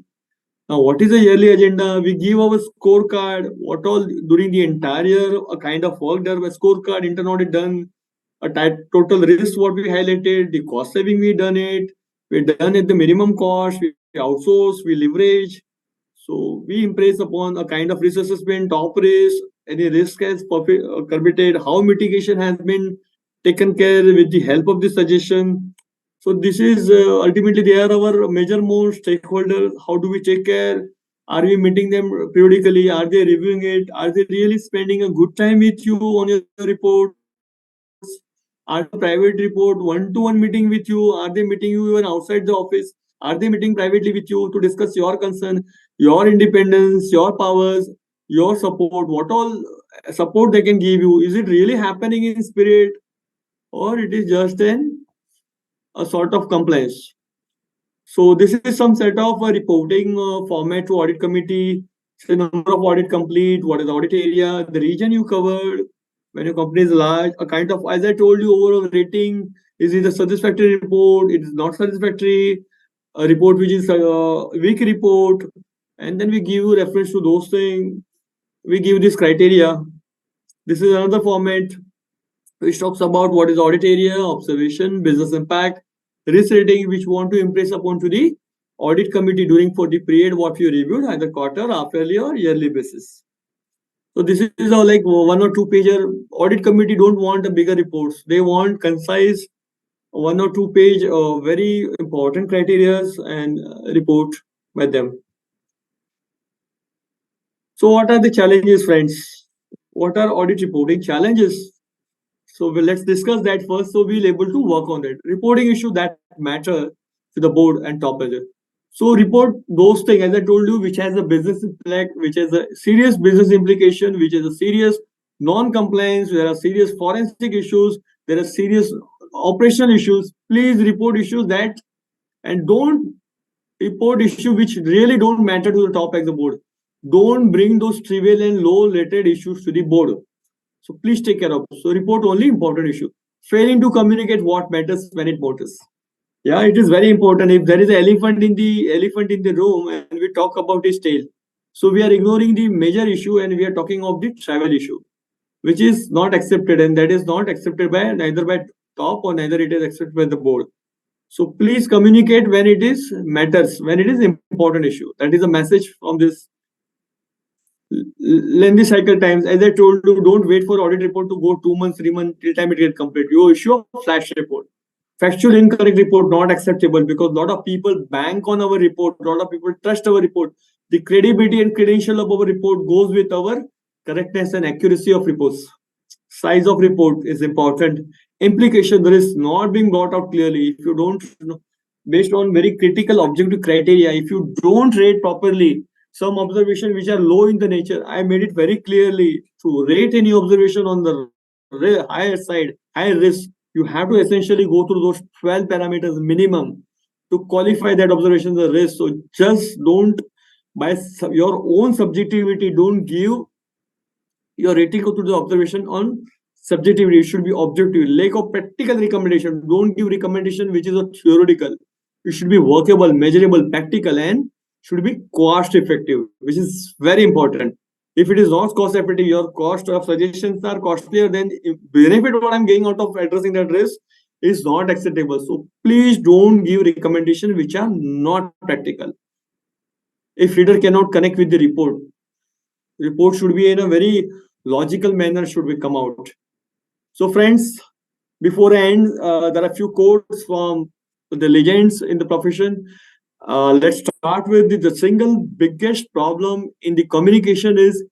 Now, what is the yearly agenda? We give our scorecard, what all during the entire year, a kind of work done, a scorecard, internal audit done, a total risk, what we highlighted, the cost saving, we done it, we done at the minimum cost, we outsource, we leverage. So we impress upon a kind of risk assessment, top risk, any risk has curbed, how mitigation has been taken care with the help of the suggestion. So this is ultimately they are our major most stakeholders. How do we take care? Are we meeting them periodically? Are they reviewing it? Are they really spending a good time with you on your reports? Are they private report, one-to-one meeting with you? Are they meeting you even outside the office? Are they meeting privately with you to discuss your concern, your independence, your powers, your support? What all support they can give you? Is it really happening in spirit, or it is just a sort of compliance? So this is some set of reporting format to audit committee. The number of audit complete, what is the audit area, the region you covered, when your company is large, a kind of, as I told you, overall rating, is it a satisfactory report, it is not satisfactory, a report which is a weak report, and then we give you reference to those things. We give this criteria. This is another format which talks about what is audit area, observation, business impact, risk rating, which want to impress upon to the audit committee during for the period what you reviewed, either quarter, half-yearly or yearly basis. So this is how like 1 or 2 pager. Audit committee don't want a bigger reports. They want concise 1 or 2 page very important criteria and report by them. So what are the challenges, friends? What are audit reporting challenges? So let's discuss that first. So we'll able to work on it. Reporting issue that matter to the board and top level. So report those things, as I told you, which has a business impact, which has a serious business implication, which is a serious non-compliance, there are serious forensic issues, there are serious operational issues. Please report issues that, and don't report issue which really don't matter to the top of the board. Don't bring those trivial and low-rated issues to the board. So please take care of. So report only important issue. Failing to communicate what matters when it matters. Yeah, it is very important. If there is an elephant in the room and we talk about its tail, so we are ignoring the major issue and we are talking of the travel issue, which is not accepted, and that is not accepted by neither by top or neither it is accepted by the board. So please communicate when it is matters, when it is important issue. That is a message from this lengthy cycle times. As I told you, don't wait for audit report to go 2 months, 3 months till time it gets complete. You issue a flash report. Factual incorrect report not acceptable, because a lot of people bank on our report, a lot of people trust our report. The credibility and credential of our report goes with our correctness and accuracy of reports. Size of report is important. Implication, there is not being brought out clearly. If you don't, based on very critical objective criteria, if you don't rate properly some observation which are low in the nature, I made it very clearly to rate any observation on the higher side, higher risk. You have to essentially go through those 12 parameters minimum to qualify that observation as a risk. So just don't, by your own subjectivity, don't give your rating to the observation on subjectivity. It should be objective. Lack of practical recommendation. Don't give recommendation which is a theoretical. It should be workable, measurable, practical, and should be cost effective, which is very important. If it is not cost effective, your cost of suggestions are costlier, then benefit what I'm getting out of addressing that risk is not acceptable. So please don't give recommendations which are not practical. If reader cannot connect with the report should be in a very logical manner should be come out. So friends, before I end, there are a few quotes from the legends in the profession. Let's start with the single biggest problem in the communication is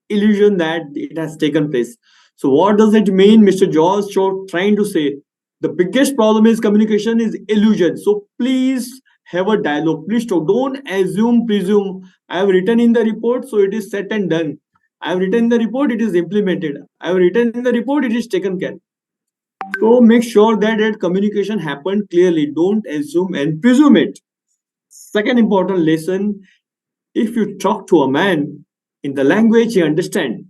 illusion that it has taken place. So what does it mean, Mr. George Short trying to say? The biggest problem is communication is illusion. So please have a dialogue. Please don't assume, presume. I have written in the report, so it is set and done. I have written in the report, it is implemented. I have written in the report, it is taken care. So make sure that communication happened clearly. Don't assume and presume it. Second important lesson, if you talk to a man in the language he understands,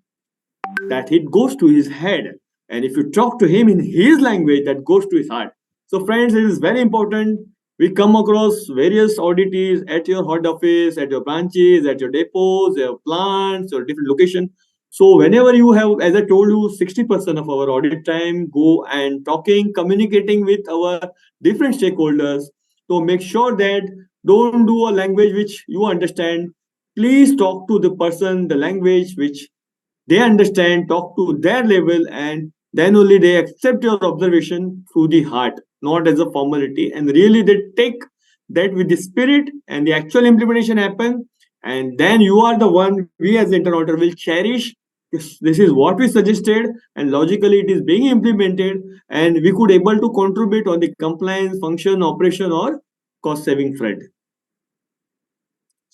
that it goes to his head. And if you talk to him in his language, that goes to his heart. So, friends, it is very important. We come across various auditees at your head office, at your branches, at your depots, your plants, or different location. So, whenever you have, as I told you, 60% of our audit time go and talking, communicating with our different stakeholders. So, make sure that don't do a language which you understand. Please talk to the person, the language which they understand, talk to their level, and then only they accept your observation through the heart, not as a formality. And really, they take that with the spirit, and the actual implementation happen. And then you are the one we as the internautor will cherish. This is what we suggested, and logically it is being implemented, and we could able to contribute on the compliance, function, operation, or cost saving front.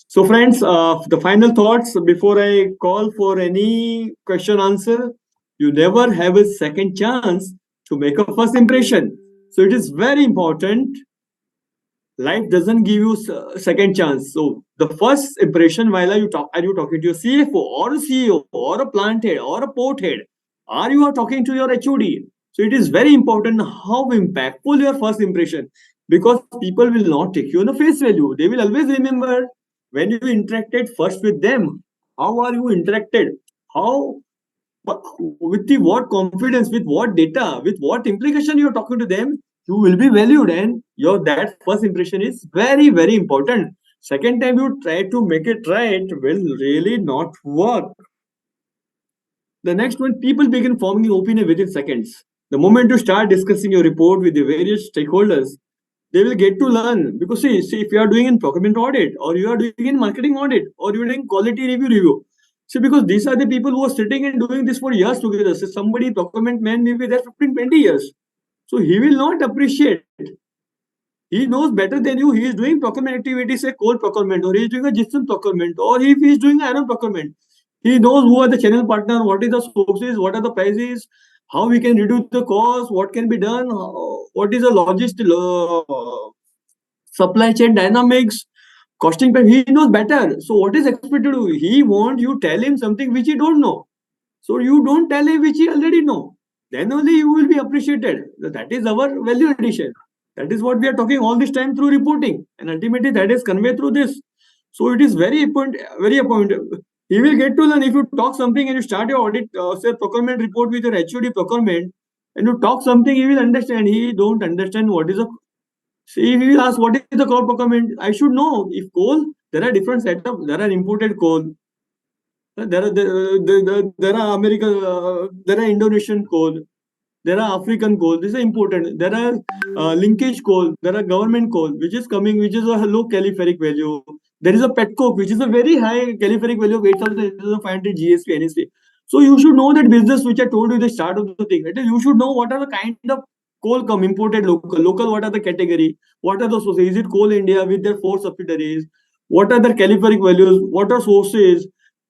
So, friends, the final thoughts before I call for any question answer. You never have a second chance to make a first impression. So, it is very important. Life doesn't give you second chance. So, the first impression while are you talking to your CFO or a CEO or a plant head or a port head, or you are talking to your HOD. So, it is very important how impactful your first impression, because people will not take you on a face value. They will always remember when you interacted first with them. How are you interacted? How, with the what confidence, with what data, with what implication you are talking to them, you will be valued, and your that first impression is very, very important. Second time you try to make it right will really not work. The next one, people begin forming opinion within seconds. The moment you start discussing your report with the various stakeholders, they will get to learn. Because see, if you are doing in procurement audit, or you are doing in marketing audit, or you are doing quality review. See, because these are the people who are sitting and doing this for years together. So somebody, procurement man, may be there 15, 20 years. So he will not appreciate. He knows better than you. He is doing procurement activities, say coal procurement, or he is doing a gypsum procurement, or if he is doing iron procurement. He knows who are the channel partner, what is the sources, what are the prices, how we can reduce the cost, what can be done, what is the supply chain dynamics, costing. He knows better. So what is expected of you? He wants you tell him something which he don't know. So you don't tell him which he already know. Then only you will be appreciated. That is our value addition. That is what we are talking all this time through reporting, and ultimately that is conveyed through this. So it is very important. Very important. He will get to learn. If you talk something and you start your audit, say procurement report with your HOD procurement, and you talk something, he will understand. He don't understand what is a. See, he will ask what is the coal procurement. I should know. If coal, there are different setup. There are imported coal. There are American, there are Indonesian coal, there are African coal. This is important. There are linkage coal, there are government coal, which is coming, which is a low calorific value. There is a petcoke, which is a very high calorific value of 8,500 GSP NSP. So you should know that business which I told you at the start of the thing. Right? You should know what are the kind of coal come imported local. Local, what are the category? What are the sources? Is it Coal India with their 4 subsidiaries? What are their calorific values? What are sources?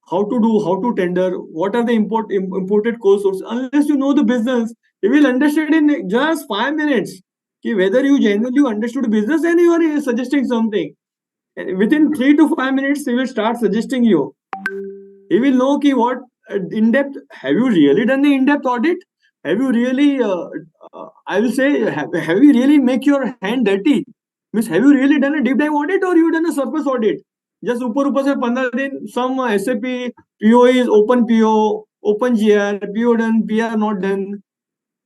How to do, how to tender, what are the imported coal sources. Unless you know the business, you will understand in just 5 minutes whether you genuinely understood business and you are suggesting something. And within 3 to 5 minutes, he will start suggesting you. He will know what in depth. Have you really done the in-depth audit? Have you really? I will say, have you really make your hand dirty? Means, have you really done a deep dive audit, or you done a surface audit? Just ऊपर से 15 दिन, some SAP PO is open PO, open GR, PO done, PR not done.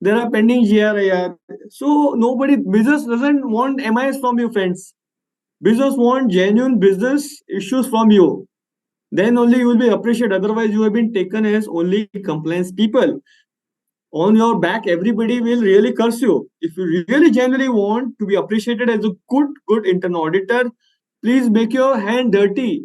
There are pending GR. So nobody, business doesn't want MIS from you, friends. Business want genuine business issues from you. Then only you will be appreciated. Otherwise, you have been taken as only compliance people. On your back, everybody will really curse you. If you really genuinely want to be appreciated as a good internal auditor, please make your hand dirty.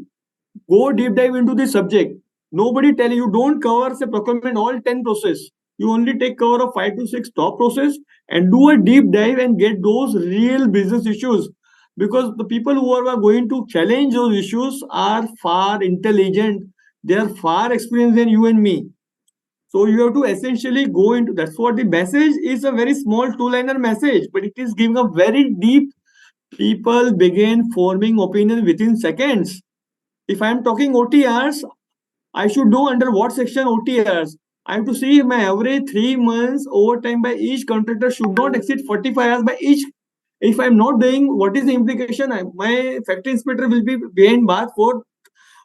Go deep dive into the subject. Nobody tell you, don't cover say procurement all 10 process. You only take cover of 5 to 6 top process and do a deep dive and get those real business issues. Because the people who are going to challenge those issues are far intelligent. They are far experienced than you and me. So you have to essentially go into that's what the message is, a very small two-liner message, but it is giving a very deep. People begin forming opinion within seconds. If I'm talking OTRs, I should know under what section OTRs. I have to see my average 3 months overtime by each contractor should not exceed 45 hours by each. If I'm not doing, what is the implication? My factory inspector will be behind bars for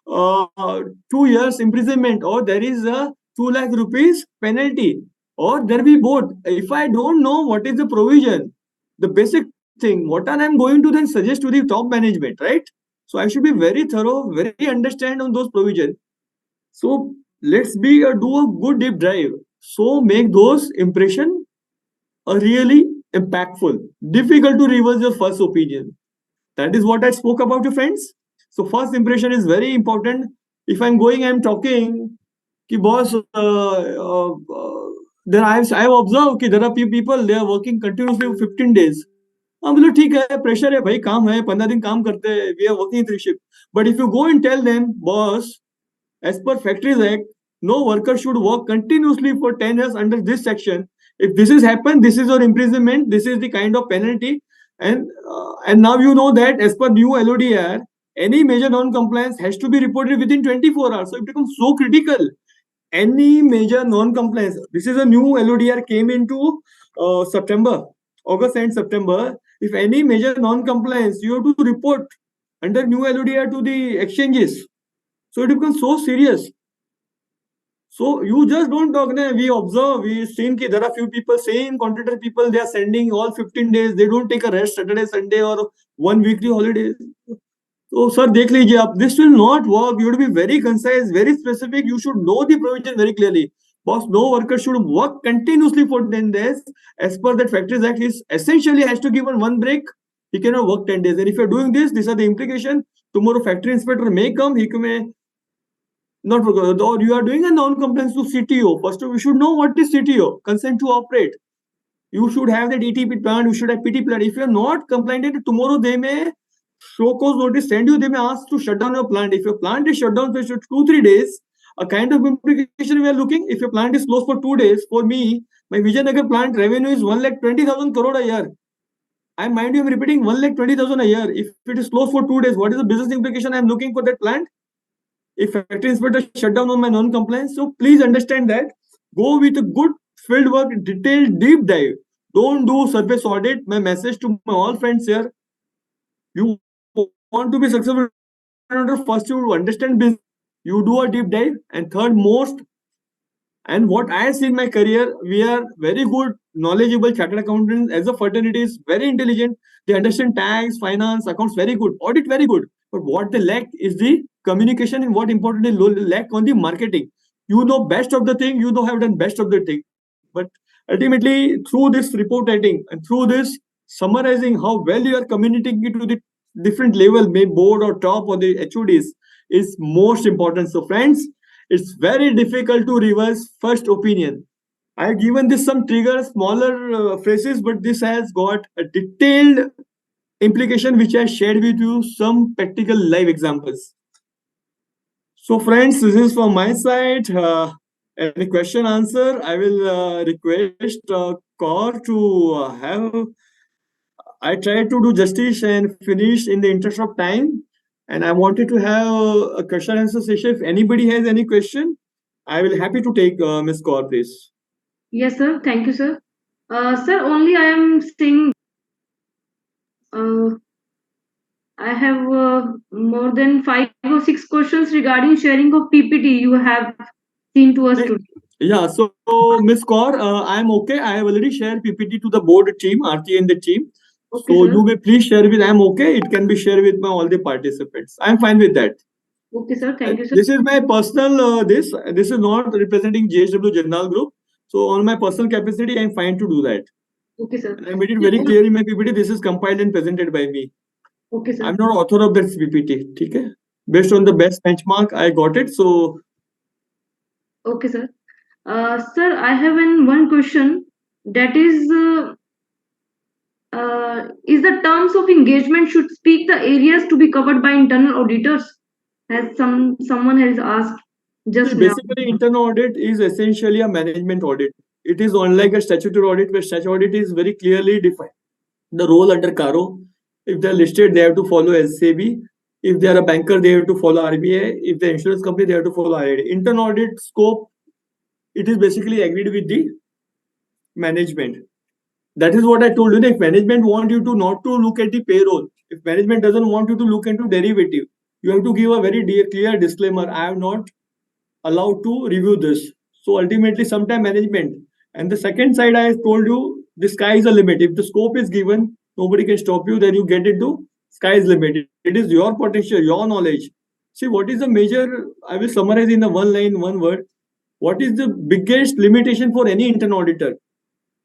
2 years imprisonment, or there is a 2 lakh rupees penalty, or there be both. If I don't know what is the provision, the basic thing, what are I'm going to then suggest to the top management, right? So I should be very thorough, very understand on those provisions. So let's be do a good deep dive. So make those impression really impactful. Difficult to reverse your first opinion. That is what I spoke about, your friends. So first impression is very important. If I'm going, I'm talking, ki boss, then I've observed that there are few people, they are working continuously for 15 days. हाँ बोलो ठीक है, pressure है भाई, काम है, 15 दिन काम करते हैं, we are working 3 shifts. But if you go and tell them, boss, as per Factories Act, no worker should work continuously for 10 years under this section. If this is happened, this is your imprisonment, this is the kind of penalty. And now you know that as per new LODR, any major non-compliance has to be reported within 24 hours. So it becomes so critical. Any major non-compliance, this is a new LODR came into September, August and September. If any major non-compliance, you have to report under new LODR to the exchanges. So it becomes so serious. So you just don't talk. We observe, we seen that there are few people, same contractor people, they are sending all 15 days. They don't take a rest Saturday, Sunday, or one weekly holiday. So sir, dekh lijiye aap, this will not work. You have to be very concise, very specific. You should know the provision very clearly. Boss, no worker should work continuously for 10 days. As per that Factories Act, he essentially has to give one break. He cannot work 10 days. And if you're doing this, these are the implications. Tomorrow factory inspector may come, he may not work, or you are doing a non-compliance to CTO. First, you should know what is CTO, consent to operate. You should have that ETP plan, you should have PT plan. If you're not compliant, tomorrow they may show cause notice, send you, they may ask to shut down your plant. If your plant is shut down for 2-3 days, a kind of implication we are looking. If your plant is closed for 2 days, for me, my Vijayanagar plant revenue is 1,20,000 crore a year. I mind you, I'm repeating 1,20,000 a year. If it is closed for 2 days, what is the business implication I'm looking for that plant? If factory inspector shut down on my non-compliance, so please understand that. Go with a good field work, detailed, deep dive. Don't do surface audit. My message to my all friends here: you want to be successful, first you understand business, you do a deep dive, and third most, and what I see in my career, we are very good, knowledgeable chartered accountants as a fraternity is very intelligent. They understand tax, finance, accounts very good, audit very good. But what they lack is the communication, and what importantly lack on the marketing. You know best of the thing, you know have done best of the thing. But ultimately, through this report writing and through this summarizing how well you are communicating it to the different level, may board or top or the HODs, is most important. So friends, it's very difficult to reverse first opinion. I've given this some trigger, smaller phrases, but this has got a detailed implication which I shared with you, some practical live examples. So friends, this is from my side. Any question answer, I will request Kaur to have. I tried to do justice and finish in the interest of time. And I wanted to have a question answer session. If anybody has any question, I will happy to take Ms. Kaur, please. Yes, sir. Thank you, sir. Sir, only I am saying I have more than 5 or 6 questions regarding sharing of PPT you have seen to us Hey, today. Yeah, so Ms. Kaur, I'm okay. I have already shared PPT to the board team, RT and the team. Okay, So sir. you may please share with, I'm okay. It can be shared with my all the participants. I'm fine with that. Okay, sir. Thank you, sir. This is my personal, this is not representing JSW Jindal Group. So on my personal capacity, I'm fine to do that. Okay, sir. And I made it very clear in my PPT, this is compiled and presented by me. Okay, sir. I'm not author of that PPT. Okay? Based on the best benchmark, I got it. So Okay, sir. Sir, I have one question, that is the terms of engagement should speak the areas to be covered by internal auditors, as someone has asked just now. Basically, internal audit is essentially a management audit. It is unlike a statutory audit, where statutory audit is very clearly defined. The role under CARO, if they're listed, they have to follow SAB. If they are a banker, they have to follow RBI. If they're insurance company, they have to follow IRDAI. Internal audit scope, it is basically agreed with the management. That is what I told you. If management want you to not to look at the payroll, if management doesn't want you to look into derivative, you have to give a very clear disclaimer. I am not allowed to review this. So ultimately, sometime management. And the second side, I told you, the sky is a limit. If the scope is given, nobody can stop you. Then you get into sky is limit. It is your potential, your knowledge. See, what is the major? I will summarize in the one line, one word. What is the biggest limitation for any internal auditor?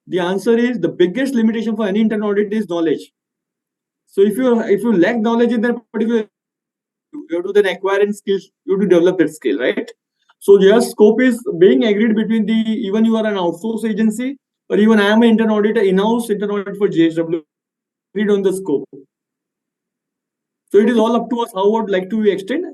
The answer is the biggest limitation for any internal audit is knowledge. So if you lack knowledge in that particular, you have to then acquire skills. You have to develop that skill, right? So your scope is being agreed between the, even you are an outsource agency, or even I am an internal auditor, in-house internal audit for JSW, agreed on the scope. So it is all up to us how would like to extend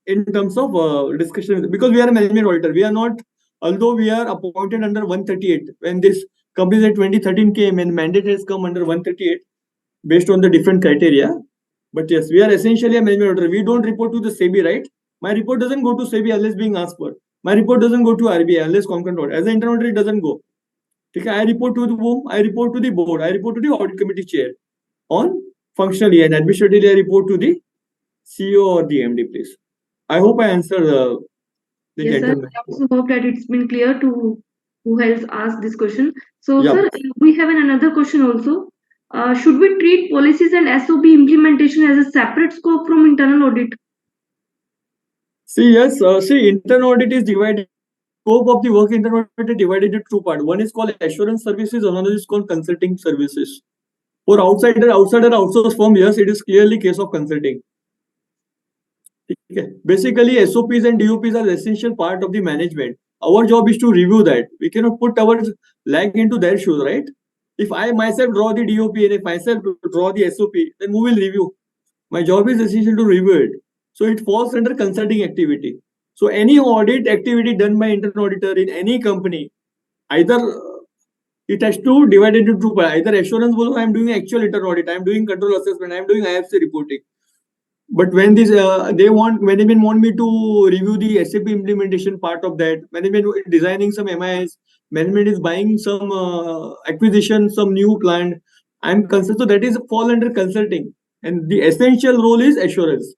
in terms of discussion, because we are a management auditor. We are not, although we are appointed under 138, when this Companies Act 2013 came and mandate has come under 138 based on the different criteria. But yes, we are essentially a management auditor. We don't report to the SEBI, right? My report doesn't go to SEBI unless being asked for. My report doesn't go to RBI unless concurrent audit. As an internal auditor, it doesn't go. Okay, I report to the whom? I report to the board. I report to the audit committee chair. On functionally and administratively, I report to the CEO or the MD, please. I hope I answered the Yes, sir. gentleman. I also hope that it's been clear to who has asked this question. So, Yeah. sir, we have another question also. Should we treat policies and SOP implementation as a separate scope from internal audit? See, yes, internal audit is divided. Scope of the work internal audit is divided into two parts. One is called assurance services, another is called consulting services. For outside an outsourced firm, yes, it is clearly case of consulting. Okay. Basically, SOPs and DOPs are essential part of the management. Our job is to review that. We cannot put our leg into their shoes, right? If I myself draw the DOP and if myself draw the SOP, then who will review? My job is essential to review it. So it falls under consulting activity. So any audit activity done by internal auditor in any company, either it has to divide into two parts. Either assurance, I am doing actual internal audit, I am doing control assessment, I am doing IFC reporting. But when this management want me to review the SAP implementation part of that, management is designing some MIS, management is buying some acquisition, some new plant, I'm concerned. So that is fall under consulting, and the essential role is assurance.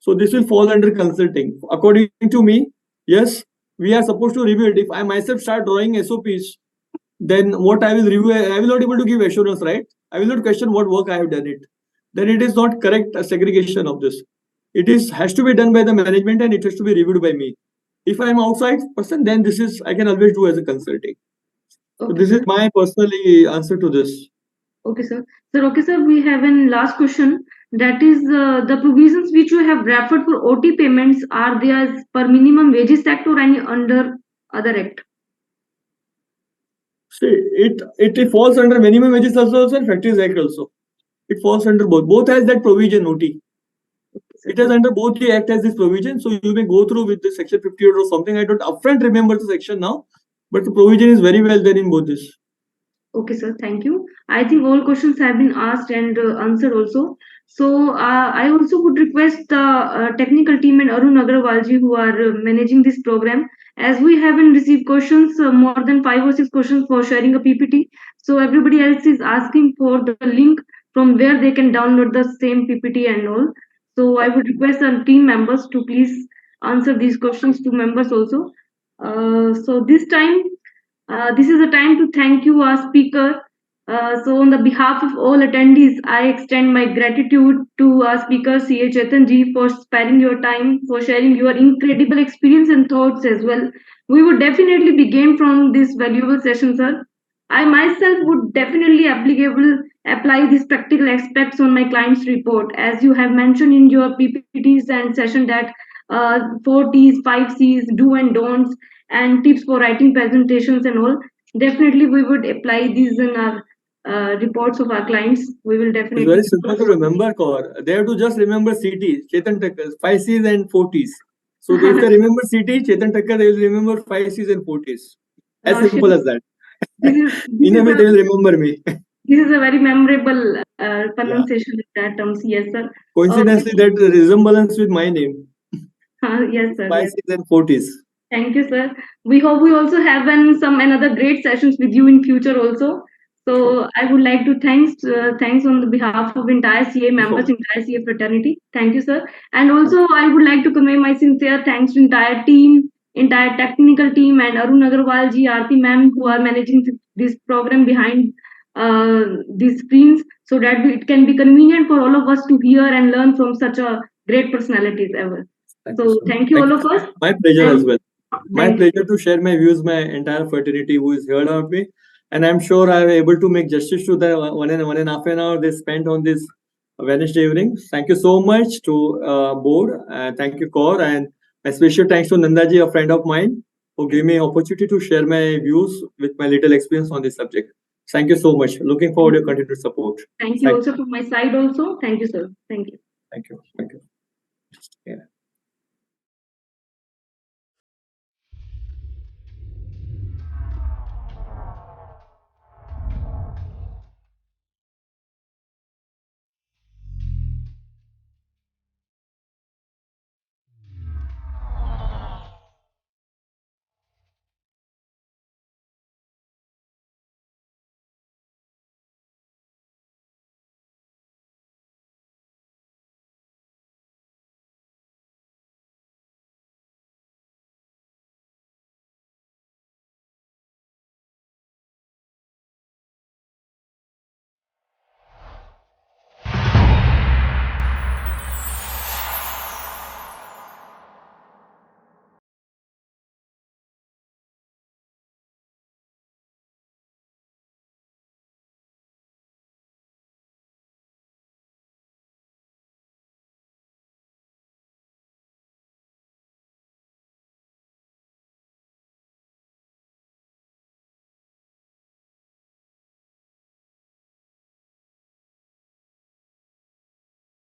So this will fall under consulting. According to me, yes, we are supposed to review it. If I myself start drawing SOPs, then what I will review, I will not able to give assurance, right? I will not question what work I have done it. Then it is not correct segregation of this. It has to be done by the management and it has to be reviewed by me. If I am outside person, then this is I can always do as a consulting. So Okay, this sir. is my personally answer to this. Okay, sir. Okay, sir. We have a last question. That is the provisions which you have referred for OT payments, are they as per minimum wages act or any under other act? See, it falls under minimum wages also and factories act also. It falls under both. Both has that provision OT. It is under both the act has this provision. So you may go through with the section 58 or something. I don't upfront remember the section now, but the provision is very well there in both this. Okay, sir. Thank you. I think all questions have been asked and answered also. So I also would request the technical team and Arun Agarwalji who are managing this program, as we haven't received questions, more than 5 or 6 questions for sharing a PPT. So everybody else is asking for the link from where they can download the same PPT and all. So I would request the team members to please answer these questions to members also. So this time, this is the time to thank you, our speaker. So on the behalf of all attendees, I extend my gratitude to our speaker, C.A. Chetanji, for sparing your time, for sharing your incredible experience and thoughts as well. We would definitely be gained from this valuable session, sir. I myself would definitely apply these practical aspects on my client's report, as you have mentioned in your PPTs and session that 4 T's, 5 C's, do and don'ts, and tips for writing presentations and all. Definitely, we would apply these in our reports of our clients. We will definitely. It's very simple to remember, Kaur. They have to just remember CT, Chetan Thakkar, 5 C's and 4 T's. So if they remember CT, Chetan Thakkar, they will remember 5 Cs and 4 Ts. As Oh, simple as that. This is, In a way, they will remember me. this is a very memorable pronunciation of that terms. Yes, sir. Coincidentally, that resemblance with my name. Yes, sir. 5 Yes. Cs and 4 Ts. Thank you, sir. We hope we also have another great sessions with you in future also. So I would like to thanks on the behalf of entire CA members, entire CA fraternity. Thank you, sir. And also I would like to convey my sincere thanks to entire team, entire technical team, and Arun Agarwal ji, Aarti ma'am, who are managing this program behind these screens, so that it can be convenient for all of us to hear and learn from such a great personalities ever. Thank you all of us. My pleasure as well. My Thank you. pleasure to share my views, my entire fraternity who is heard of me. And I'm sure I'm able to make justice to the one and a half an hour they spent on this Wednesday evening. Thank you so much to board. Thank you, Kaur. And a special thanks to Nandaji, a friend of mine, who gave me opportunity to share my views with my little experience on this subject. Thank you so much. Looking forward to your continued support. Thank you also from my side also. Thank you, sir. Thank you. Thank you. Thank you.